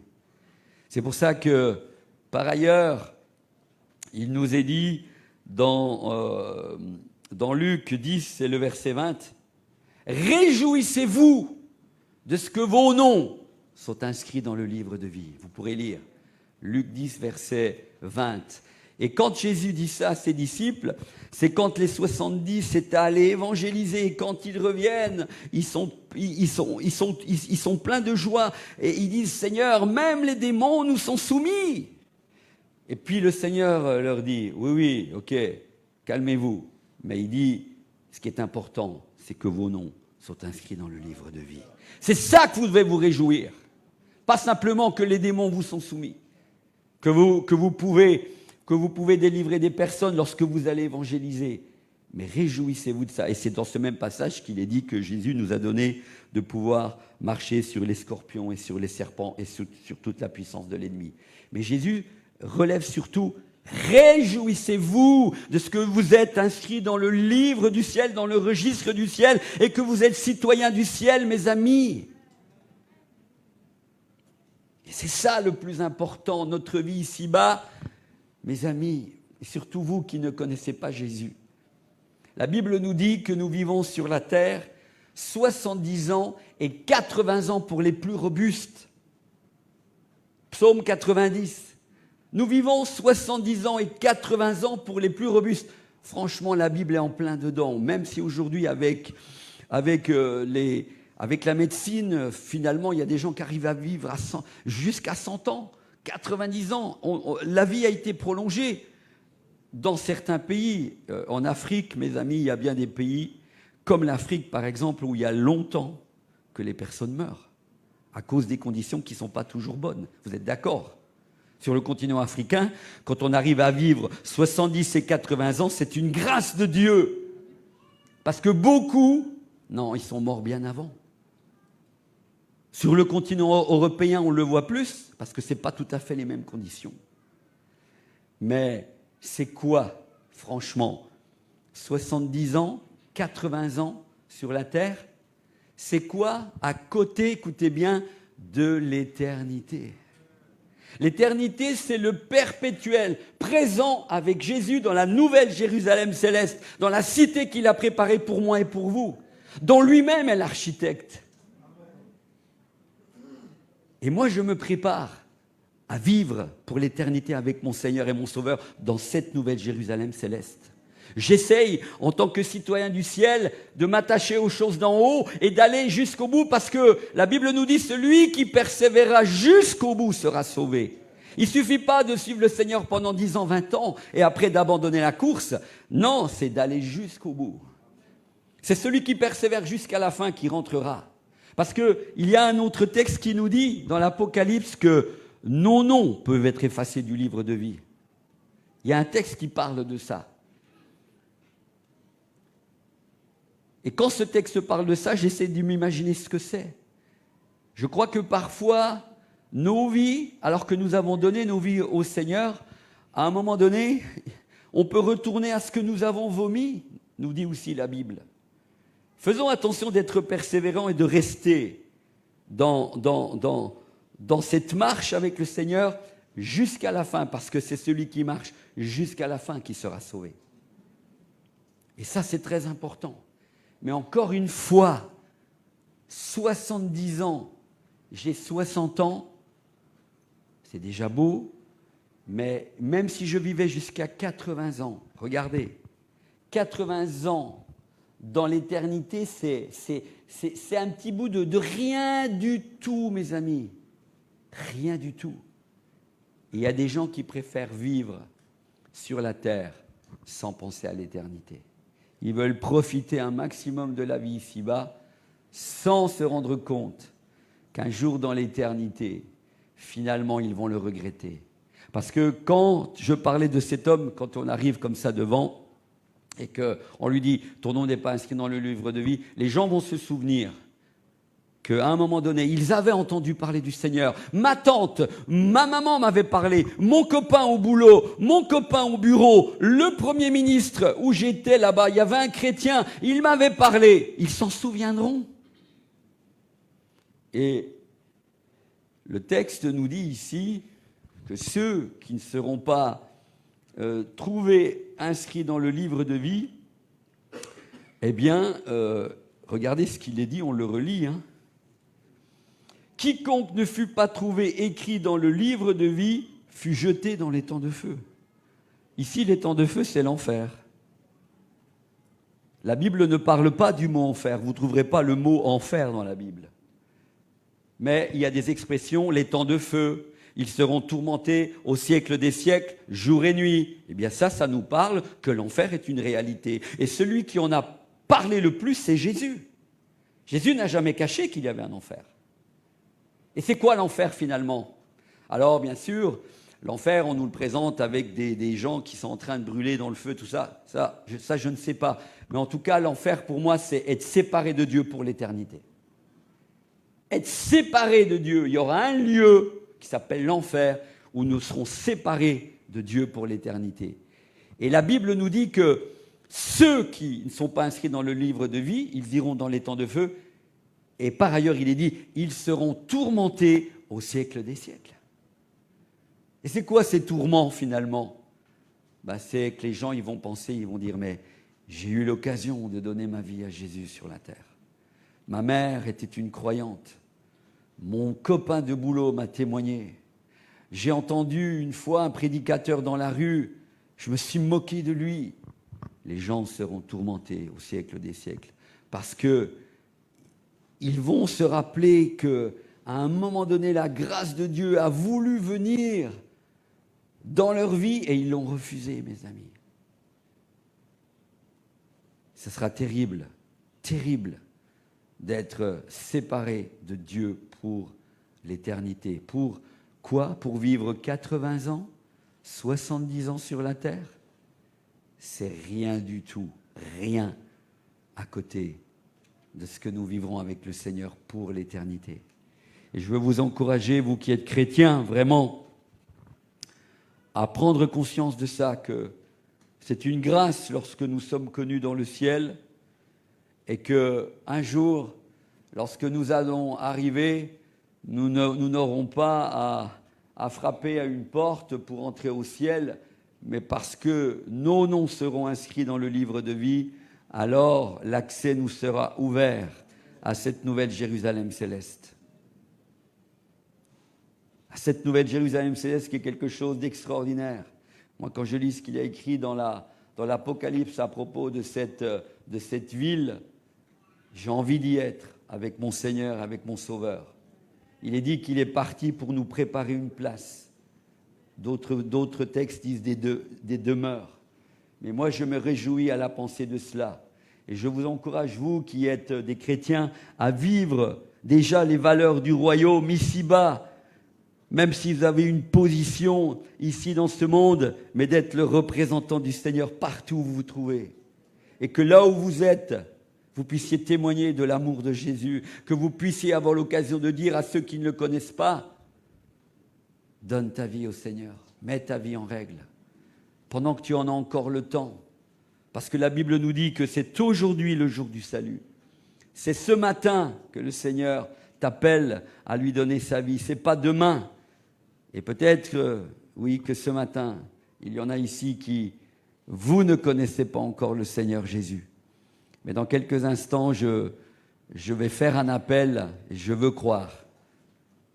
C'est pour ça que, par ailleurs, il nous est dit dans Luc 10, c'est le verset 20, « Réjouissez-vous de ce que vos noms sont inscrits dans le livre de vie. » Vous pourrez lire Luc 10, verset 20. Et quand Jésus dit ça à ses disciples, c'est quand les 70 étaient allés évangéliser. Et quand ils reviennent, ils sont pleins de joie. Et ils disent, Seigneur, même les démons nous sont soumis. Et puis le Seigneur leur dit, oui, ok, calmez-vous. Mais il dit, ce qui est important, c'est que vos noms sont inscrits dans le livre de vie. C'est ça que vous devez vous réjouir. Pas simplement que les démons vous sont soumis. Que vous pouvez délivrer des personnes lorsque vous allez évangéliser. Mais réjouissez-vous de ça. Et c'est dans ce même passage qu'il est dit que Jésus nous a donné de pouvoir marcher sur les scorpions et sur les serpents et sur toute la puissance de l'ennemi. Mais Jésus relève surtout, réjouissez-vous de ce que vous êtes inscrits dans le livre du ciel, dans le registre du ciel, et que vous êtes citoyens du ciel, mes amis. Et c'est ça le plus important, notre vie ici-bas, mes amis, et surtout vous qui ne connaissez pas Jésus. La Bible nous dit que nous vivons sur la terre 70 ans et 80 ans pour les plus robustes. Psaume 90. Nous vivons 70 ans et 80 ans pour les plus robustes. Franchement, la Bible est en plein dedans. Même si aujourd'hui, avec la médecine, finalement, il y a des gens qui arrivent à vivre jusqu'à 100 ans, 90 ans. La vie a été prolongée. Dans certains pays, en Afrique, mes amis, il y a bien des pays, comme l'Afrique par exemple, où il y a longtemps que les personnes meurent, à cause des conditions qui ne sont pas toujours bonnes. Vous êtes d'accord ? Sur le continent africain, quand on arrive à vivre 70 et 80 ans, c'est une grâce de Dieu. Parce que beaucoup, non, ils sont morts bien avant. Sur le continent européen, on le voit plus, parce que ce n'est pas tout à fait les mêmes conditions. Mais c'est quoi, franchement, 70 ans, 80 ans sur la terre? C'est quoi à côté, écoutez bien, de l'éternité? L'éternité, c'est le perpétuel, présent avec Jésus dans la nouvelle Jérusalem céleste, dans la cité qu'il a préparée pour moi et pour vous, dont lui-même est l'architecte. Et moi, je me prépare à vivre pour l'éternité avec mon Seigneur et mon Sauveur dans cette nouvelle Jérusalem céleste. J'essaye, en tant que citoyen du ciel, de m'attacher aux choses d'en haut et d'aller jusqu'au bout, parce que la Bible nous dit, celui qui persévérera jusqu'au bout sera sauvé. Il ne suffit pas de suivre le Seigneur pendant 10 ans, 20 ans, et après d'abandonner la course. Non, c'est d'aller jusqu'au bout. C'est celui qui persévère jusqu'à la fin qui rentrera. Parce qu'il y a un autre texte qui nous dit dans l'Apocalypse que nos noms peuvent être effacés du livre de vie. Il y a un texte qui parle de ça. Et quand ce texte parle de ça, j'essaie de m'imaginer ce que c'est. Je crois que parfois, nos vies, alors que nous avons donné nos vies au Seigneur, à un moment donné, on peut retourner à ce que nous avons vomi, nous dit aussi la Bible. Faisons attention d'être persévérants et de rester dans cette marche avec le Seigneur jusqu'à la fin, parce que c'est celui qui marche jusqu'à la fin qui sera sauvé. Et ça, c'est très important. Mais encore une fois, 70 ans, j'ai 60 ans, c'est déjà beau, mais même si je vivais jusqu'à 80 ans, regardez, 80 ans dans l'éternité, c'est un petit bout de rien du tout, mes amis. Rien du tout. Et il y a des gens qui préfèrent vivre sur la terre sans penser à l'éternité. Ils veulent profiter un maximum de la vie ici-bas sans se rendre compte qu'un jour dans l'éternité, finalement, ils vont le regretter. Parce que quand je parlais de cet homme, quand on arrive comme ça devant et qu'on lui dit « ton nom n'est pas inscrit dans le livre de vie », les gens vont se souvenir qu'à un moment donné, ils avaient entendu parler du Seigneur. Ma tante, ma maman m'avait parlé, mon copain au boulot, mon copain au bureau, le Premier ministre où j'étais là-bas, il y avait un chrétien, il m'avait parlé. Ils s'en souviendront. Et le texte nous dit ici que ceux qui ne seront pas trouvés inscrits dans le livre de vie, eh bien, regardez ce qu'il est dit, on le relit, hein. Quiconque ne fut pas trouvé écrit dans le livre de vie fut jeté dans les temps de feu. Ici, les temps de feu, c'est l'enfer. La Bible ne parle pas du mot enfer. Vous ne trouverez pas le mot enfer dans la Bible. Mais il y a des expressions, les temps de feu, ils seront tourmentés au siècle des siècles, jour et nuit. Eh bien ça nous parle que l'enfer est une réalité. Et celui qui en a parlé le plus, c'est Jésus. Jésus n'a jamais caché qu'il y avait un enfer. Et c'est quoi l'enfer finalement? Alors bien sûr, l'enfer, on nous le présente avec des gens qui sont en train de brûler dans le feu, tout ça. Ça, je ne sais pas. Mais en tout cas, l'enfer pour moi, c'est être séparé de Dieu pour l'éternité. Être séparé de Dieu. Il y aura un lieu qui s'appelle l'enfer où nous serons séparés de Dieu pour l'éternité. Et la Bible nous dit que ceux qui ne sont pas inscrits dans le livre de vie, ils iront dans les temps de feu. Et par ailleurs, il est dit, ils seront tourmentés au siècle des siècles. Et c'est quoi ces tourments finalement? C'est que les gens ils vont penser, ils vont dire, mais j'ai eu l'occasion de donner ma vie à Jésus sur la terre. Ma mère était une croyante. Mon copain de boulot m'a témoigné. J'ai entendu une fois un prédicateur dans la rue, je me suis moqué de lui. Les gens seront tourmentés au siècle des siècles parce que ils vont se rappeler qu'à un moment donné, la grâce de Dieu a voulu venir dans leur vie et ils l'ont refusé, mes amis. Ce sera terrible, terrible d'être séparé de Dieu pour l'éternité. Pour quoi? Pour vivre 80 ans, 70 ans sur la terre? C'est rien du tout, rien à côté de ce que nous vivrons avec le Seigneur pour l'éternité. Et je veux vous encourager, vous qui êtes chrétiens, vraiment, à prendre conscience de ça, que c'est une grâce lorsque nous sommes connus dans le ciel et qu'un jour, lorsque nous allons arriver, nous n'aurons pas à frapper à une porte pour entrer au ciel, mais parce que nos noms seront inscrits dans le livre de vie, alors l'accès nous sera ouvert à cette nouvelle Jérusalem céleste. À cette nouvelle Jérusalem céleste qui est quelque chose d'extraordinaire. Moi, quand je lis ce qu'il y a écrit dans l'Apocalypse à propos de cette ville, j'ai envie d'y être avec mon Seigneur, avec mon Sauveur. Il est dit qu'il est parti pour nous préparer une place. D'autres textes disent des demeures. Mais moi, je me réjouis à la pensée de cela. Et je vous encourage, vous qui êtes des chrétiens, à vivre déjà les valeurs du royaume ici-bas, même si vous avez une position ici dans ce monde, mais d'être le représentant du Seigneur partout où vous vous trouvez. Et que là où vous êtes, vous puissiez témoigner de l'amour de Jésus, que vous puissiez avoir l'occasion de dire à ceux qui ne le connaissent pas, donne ta vie au Seigneur, mets ta vie en règle, pendant que tu en as encore le temps. Parce que la Bible nous dit que c'est aujourd'hui le jour du salut. C'est ce matin que le Seigneur t'appelle à lui donner sa vie, c'est pas demain. Et peut-être, oui, que ce matin, il y en a ici qui, vous ne connaissez pas encore le Seigneur Jésus. Mais dans quelques instants, je vais faire un appel et je veux croire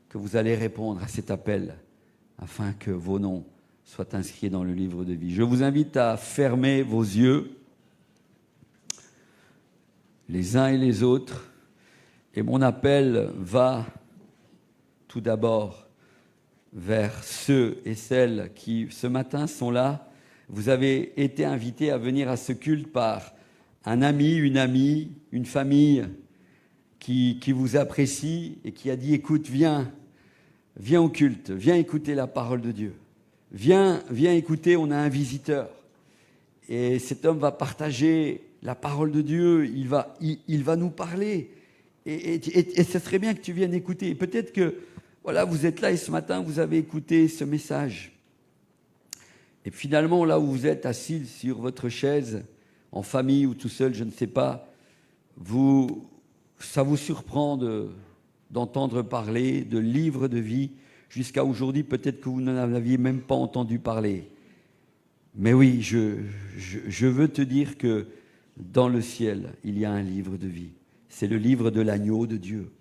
que vous allez répondre à cet appel afin que vos noms soient inscrits dans le livre de vie. Je vous invite à fermer vos yeux, les uns et les autres, et mon appel va tout d'abord vers ceux et celles qui, ce matin, sont là. Vous avez été invités à venir à ce culte par un ami, une famille qui vous apprécie et qui a dit, écoute, viens au culte, viens écouter la parole de Dieu. Viens écouter, on a un visiteur. Et cet homme va partager la parole de Dieu, il va nous parler. Et ce serait bien que tu viennes écouter. Et peut-être que, voilà, vous êtes là et ce matin, vous avez écouté ce message. Et finalement, là où vous êtes assis sur votre chaise, en famille ou tout seul, je ne sais pas, ça vous surprend d'entendre parler de livres de vie. Jusqu'à aujourd'hui, peut-être que vous n'en aviez même pas entendu parler. Mais oui, je veux te dire que dans le ciel, il y a un livre de vie. C'est le livre de l'agneau de Dieu.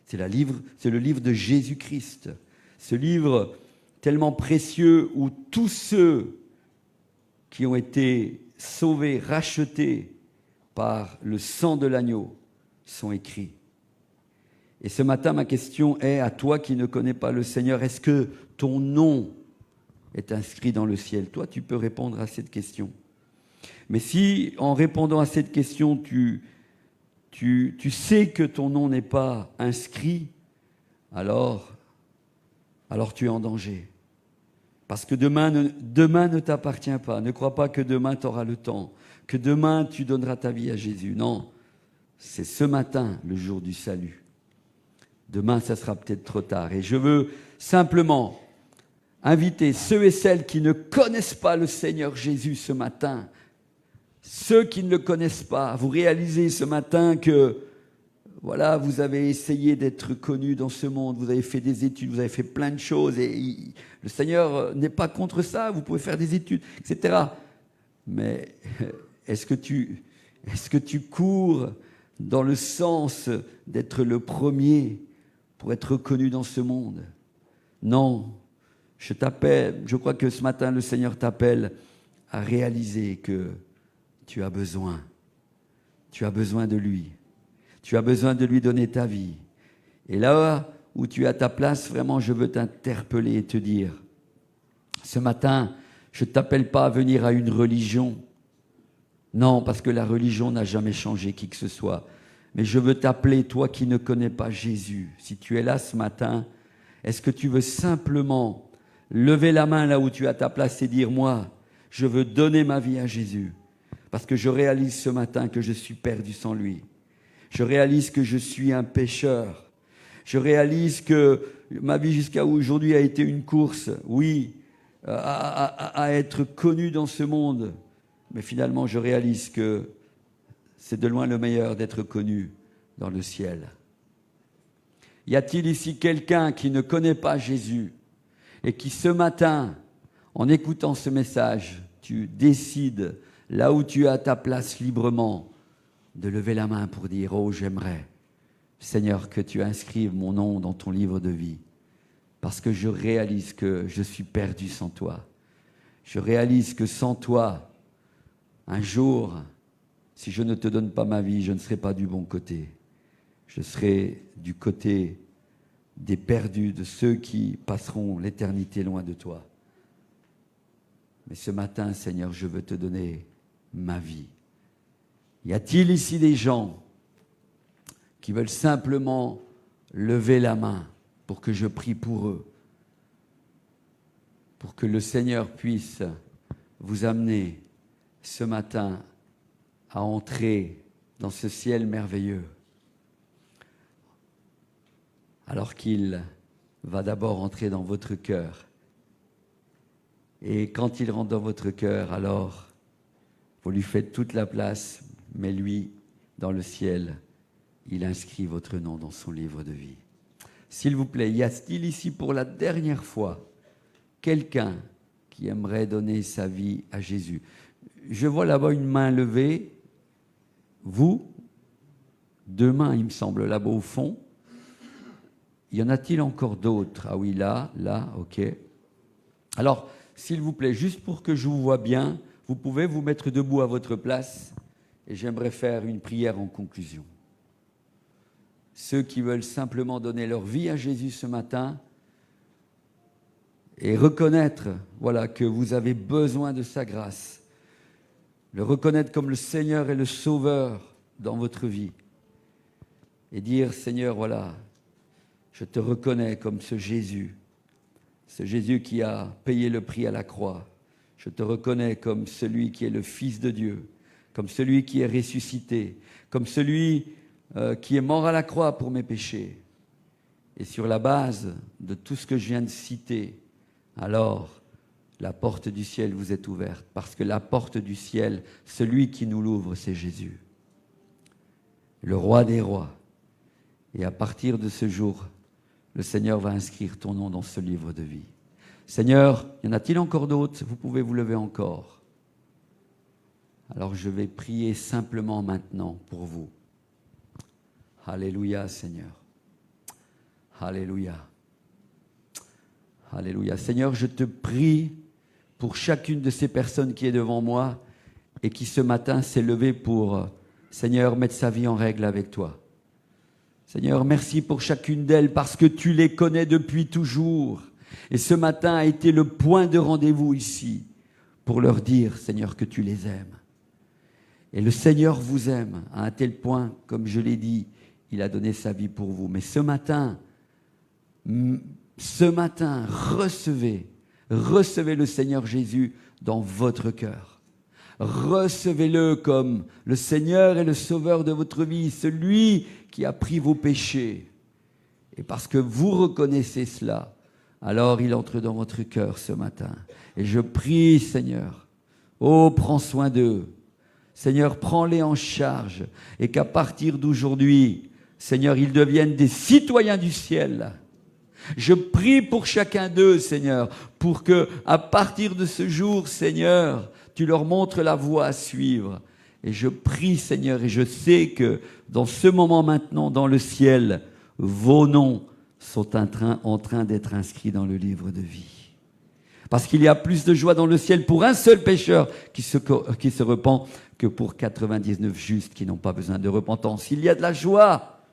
C'est le livre de Jésus-Christ. Ce livre tellement précieux où tous ceux qui ont été sauvés, rachetés par le sang de l'agneau sont écrits. Et ce matin, ma question est à toi qui ne connais pas le Seigneur, est-ce que ton nom est inscrit dans le ciel? Toi, tu peux répondre à cette question. Mais si, en répondant à cette question, tu sais que ton nom n'est pas inscrit, alors tu es en danger. Parce que demain ne t'appartient pas. Ne crois pas que demain tu auras le temps, que demain tu donneras ta vie à Jésus. Non, c'est ce matin le jour du salut. Demain, ça sera peut-être trop tard. Et je veux simplement inviter ceux et celles qui ne connaissent pas le Seigneur Jésus ce matin. Ceux qui ne le connaissent pas, vous réalisez ce matin que, voilà, vous avez essayé d'être connus dans ce monde, vous avez fait des études, vous avez fait plein de choses, et le Seigneur n'est pas contre ça, vous pouvez faire des études, etc. Mais est-ce que tu cours dans le sens d'être le premier pour être reconnu dans ce monde? Non, je crois que ce matin le Seigneur t'appelle à réaliser que tu as besoin de lui. Tu as besoin de lui donner ta vie. Et là où tu as ta place, vraiment, je veux t'interpeller et te dire, ce matin, je ne t'appelle pas à venir à une religion. Non, parce que la religion n'a jamais changé qui que ce soit. Mais je veux t'appeler, toi qui ne connais pas Jésus. Si tu es là ce matin, est-ce que tu veux simplement lever la main là où tu as ta place et dire, moi, je veux donner ma vie à Jésus. Parce que je réalise ce matin que je suis perdu sans lui. Je réalise que je suis un pécheur. Je réalise que ma vie jusqu'à aujourd'hui a été une course, oui, à être connu dans ce monde. Mais finalement, je réalise que c'est de loin le meilleur d'être connu dans le ciel. Y a-t-il ici quelqu'un qui ne connaît pas Jésus et qui ce matin, en écoutant ce message, tu décides, là où tu as ta place librement, de lever la main pour dire « Oh, j'aimerais, Seigneur, que tu inscrives mon nom dans ton livre de vie, parce que je réalise que je suis perdu sans toi. Je réalise que sans toi, un jour, si je ne te donne pas ma vie, je ne serai pas du bon côté. Je serai du côté des perdus, de ceux qui passeront l'éternité loin de toi. Mais ce matin, Seigneur, je veux te donner ma vie. Y a-t-il ici des gens qui veulent simplement lever la main pour que je prie pour eux, pour que le Seigneur puisse vous amener ce matin à entrer dans ce ciel merveilleux, alors qu'il va d'abord entrer dans votre cœur. Et quand il rentre dans votre cœur, alors vous lui faites toute la place, mais lui, dans le ciel, il inscrit votre nom dans son livre de vie. S'il vous plaît, y a-t-il ici pour la dernière fois quelqu'un qui aimerait donner sa vie à Jésus? Je vois là-bas une main levée. Vous, 2 mains, il me semble, là-bas au fond. Y en a-t-il encore d'autres? Ah oui, là, ok. Alors, s'il vous plaît, juste pour que je vous vois bien, vous pouvez vous mettre debout à votre place et j'aimerais faire une prière en conclusion. Ceux qui veulent simplement donner leur vie à Jésus ce matin et reconnaître, voilà, que vous avez besoin de sa grâce, le reconnaître comme le Seigneur et le Sauveur dans votre vie et dire, Seigneur, voilà, je te reconnais comme ce Jésus qui a payé le prix à la croix. Je te reconnais comme celui qui est le Fils de Dieu, comme celui qui est ressuscité, comme celui qui est mort à la croix pour mes péchés. Et sur la base de tout ce que je viens de citer, alors la porte du ciel vous est ouverte, parce que la porte du ciel, celui qui nous l'ouvre, c'est Jésus, le roi des rois. Et à partir de ce jour, le Seigneur va inscrire ton nom dans ce livre de vie. Seigneur, y en a-t-il encore d'autres? Vous pouvez vous lever encore. Alors je vais prier simplement maintenant pour vous. Alléluia, Seigneur. Alléluia. Alléluia. Seigneur, je te prie pour chacune de ces personnes qui est devant moi et qui ce matin s'est levée pour, Seigneur, mettre sa vie en règle avec toi. Seigneur, merci pour chacune d'elles parce que tu les connais depuis toujours. Et ce matin a été le point de rendez-vous ici pour leur dire, Seigneur, que tu les aimes. Et le Seigneur vous aime à un tel point, comme je l'ai dit, il a donné sa vie pour vous. Mais ce matin, recevez le Seigneur Jésus dans votre cœur. Recevez-le comme le Seigneur et le Sauveur de votre vie, celui qui a pris vos péchés. Et parce que vous reconnaissez cela, alors il entre dans votre cœur ce matin. Et je prie, Seigneur, prends soin d'eux. Seigneur, prends-les en charge et qu'à partir d'aujourd'hui, Seigneur, ils deviennent des citoyens du ciel. Je prie pour chacun d'eux, Seigneur, pour que, à partir de ce jour, Seigneur, tu leur montres la voie à suivre. Et je prie, Seigneur, et je sais que dans ce moment maintenant, dans le ciel, vos noms sont en train d'être inscrits dans le livre de vie. Parce qu'il y a plus de joie dans le ciel pour un seul pécheur qui se repent que pour 99 justes qui n'ont pas besoin de repentance. Il y a de la joie.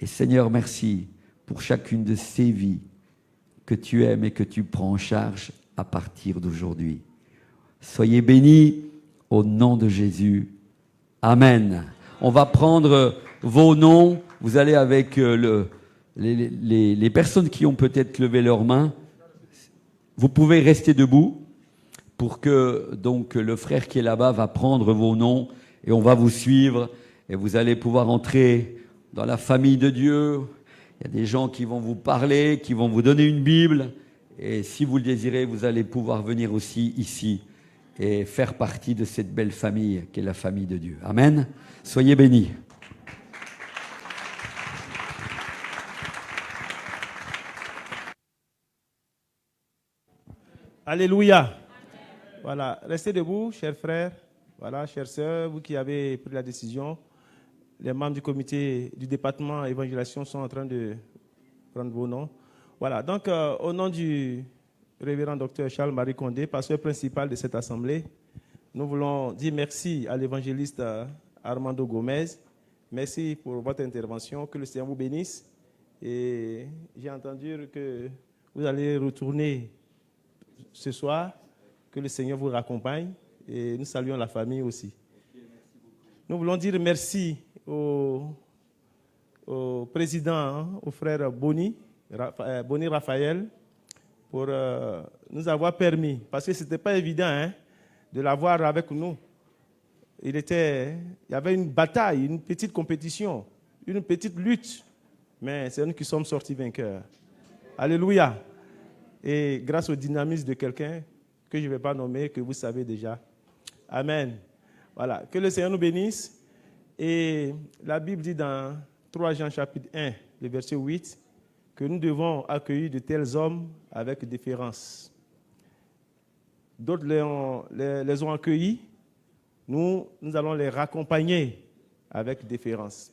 Et Seigneur, merci pour chacune de ces vies que tu aimes et que tu prends en charge à partir d'aujourd'hui. Soyez bénis au nom de Jésus. Amen. On va prendre vos noms. Vous allez avec les personnes qui ont peut-être levé leurs mains. Vous pouvez rester debout pour que donc le frère qui est là-bas va prendre vos noms et on va vous suivre et vous allez pouvoir entrer dans la famille de Dieu. Il y a des gens qui vont vous parler, qui vont vous donner une Bible. Et si vous le désirez, vous allez pouvoir venir aussi ici et faire partie de cette belle famille qui est la famille de Dieu. Amen. Soyez bénis. Alléluia. Voilà, restez debout, chers frères, voilà, chères sœurs, vous qui avez pris la décision. Les membres du comité du département évangélisation sont en train de prendre vos noms. Voilà, donc au nom du révérend docteur Charles-Marie Condé, pasteur principal de cette assemblée, nous voulons dire merci à l'évangéliste Armando Gomez. Merci pour votre intervention, que le Seigneur vous bénisse. Et j'ai entendu que vous allez retourner ce soir, que le Seigneur vous raccompagne. Et nous saluons la famille aussi. Nous voulons dire merci au président, au frère Boni Raphaël, pour nous avoir permis, parce que ce n'était pas évident de l'avoir avec nous. Il y avait une bataille, une petite compétition, une petite lutte, mais c'est nous qui sommes sortis vainqueurs. Alléluia. Et grâce au dynamisme de quelqu'un que je ne vais pas nommer, que vous savez déjà. Amen. Voilà. Que le Seigneur nous bénisse. Et la Bible dit dans 3 Jean chapitre 1, le verset 8, que nous devons accueillir de tels hommes avec déférence. D'autres les ont accueillis. Nous allons les raccompagner avec déférence.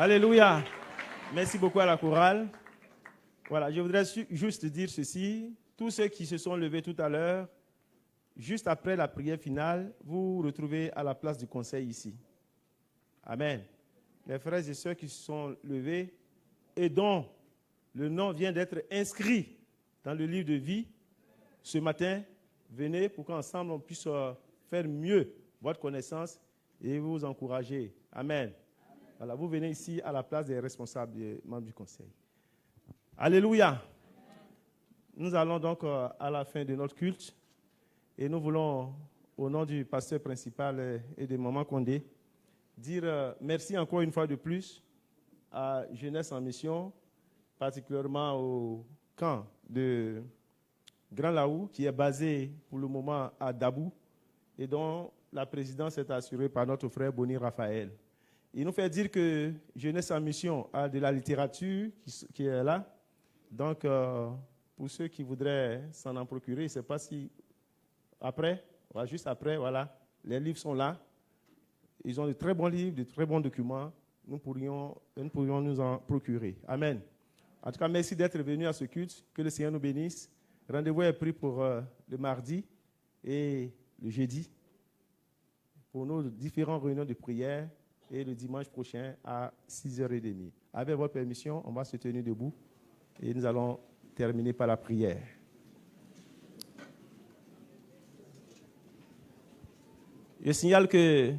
Alléluia. Merci beaucoup à la chorale. Voilà, je voudrais juste dire ceci. Tous ceux qui se sont levés tout à l'heure, juste après la prière finale, vous vous retrouvez à la place du conseil ici. Amen. Les frères et sœurs qui se sont levés et dont le nom vient d'être inscrit dans le livre de vie, ce matin, venez pour qu'ensemble on puisse faire mieux votre connaissance et vous encourager. Amen. Voilà, vous venez ici à la place des responsables, des membres du conseil. Alléluia. Nous allons donc à la fin de notre culte et nous voulons, au nom du pasteur principal et de Maman Condé, dire merci encore une fois de plus à Jeunesse en Mission, particulièrement au camp de Grand Laou, qui est basé pour le moment à Dabou et dont la présidence est assurée par notre frère Boni Raphaël. Il nous fait dire que Jeunesse en Mission a de la littérature qui est là. Donc, pour ceux qui voudraient s'en en procurer, je ne sais pas si après, juste après, voilà, les livres sont là. Ils ont de très bons livres, de très bons documents. Nous pourrions nous en procurer. Amen. En tout cas, merci d'être venu à ce culte. Que le Seigneur nous bénisse. Rendez-vous est pris pour le mardi et le jeudi pour nos différentes réunions de prière et le dimanche prochain à 6h30. Avec votre permission, on va se tenir debout et nous allons terminer par la prière. Je signale que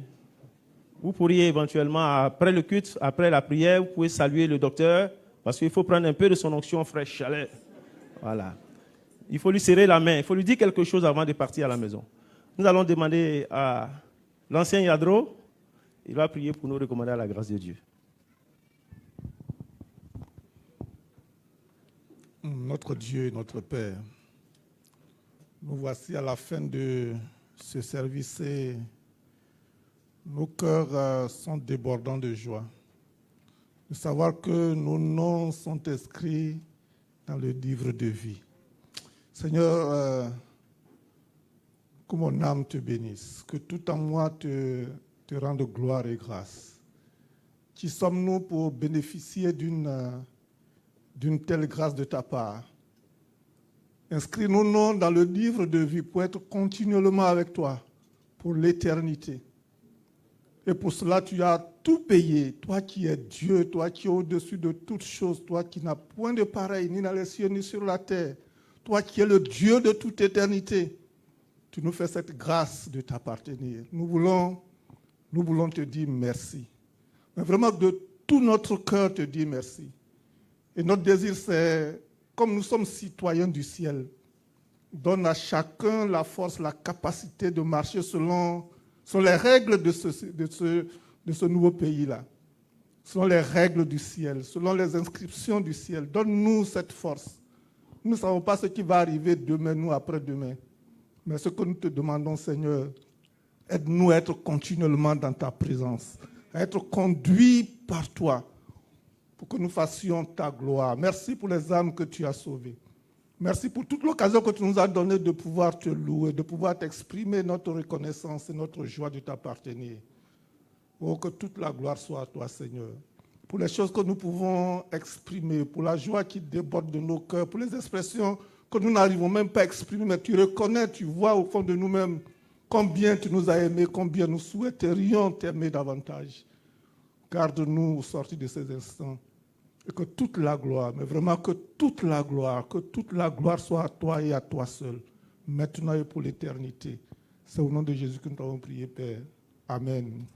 vous pourriez éventuellement, après le culte, après la prière, vous pouvez saluer le docteur parce qu'il faut prendre un peu de son onction fraîche. Voilà. Il faut lui serrer la main, il faut lui dire quelque chose avant de partir à la maison. Nous allons demander à l'ancien Yadro, il va prier pour nous recommander à la grâce de Dieu. Notre Dieu et notre Père, nous voici à la fin de ce service et nos cœurs sont débordants de joie de savoir que nos noms sont inscrits dans le livre de vie. Seigneur, que mon âme te bénisse, que tout en moi te rende gloire et grâce. Qui sommes-nous pour bénéficier d'une telle grâce de ta part? Inscris nos noms dans le livre de vie pour être continuellement avec toi pour l'éternité. Et pour cela, tu as tout payé, toi qui es Dieu, toi qui es au-dessus de toutes choses, toi qui n'as point de pareil, ni dans les cieux, ni sur la terre, toi qui es le Dieu de toute éternité. Tu nous fais cette grâce de t'appartenir. Nous voulons te dire merci. Mais vraiment, de tout notre cœur, te dire merci. Et notre désir, c'est, comme nous sommes citoyens du ciel, donne à chacun la force, la capacité de marcher selon les règles de ce nouveau pays-là, selon les règles du ciel, selon les inscriptions du ciel. Donne-nous cette force. Nous ne savons pas ce qui va arriver demain, nous, après-demain. Mais ce que nous te demandons, Seigneur, aide-nous à être continuellement dans ta présence, à être conduits par toi, pour que nous fassions ta gloire. Merci pour les âmes que tu as sauvées. Merci pour toute l'occasion que tu nous as donnée de pouvoir te louer, de pouvoir t'exprimer notre reconnaissance et notre joie de t'appartenir. Oh, que toute la gloire soit à toi, Seigneur. Pour les choses que nous pouvons exprimer, pour la joie qui déborde de nos cœurs, pour les expressions que nous n'arrivons même pas à exprimer, mais tu reconnais, tu vois au fond de nous-mêmes combien tu nous as aimés, combien nous souhaiterions t'aimer davantage. Garde-nous au sortir de ces instants. Et que toute la gloire, mais vraiment que toute la gloire soit à toi et à toi seul, maintenant et pour l'éternité. C'est au nom de Jésus que nous t'avons prié, Père. Amen.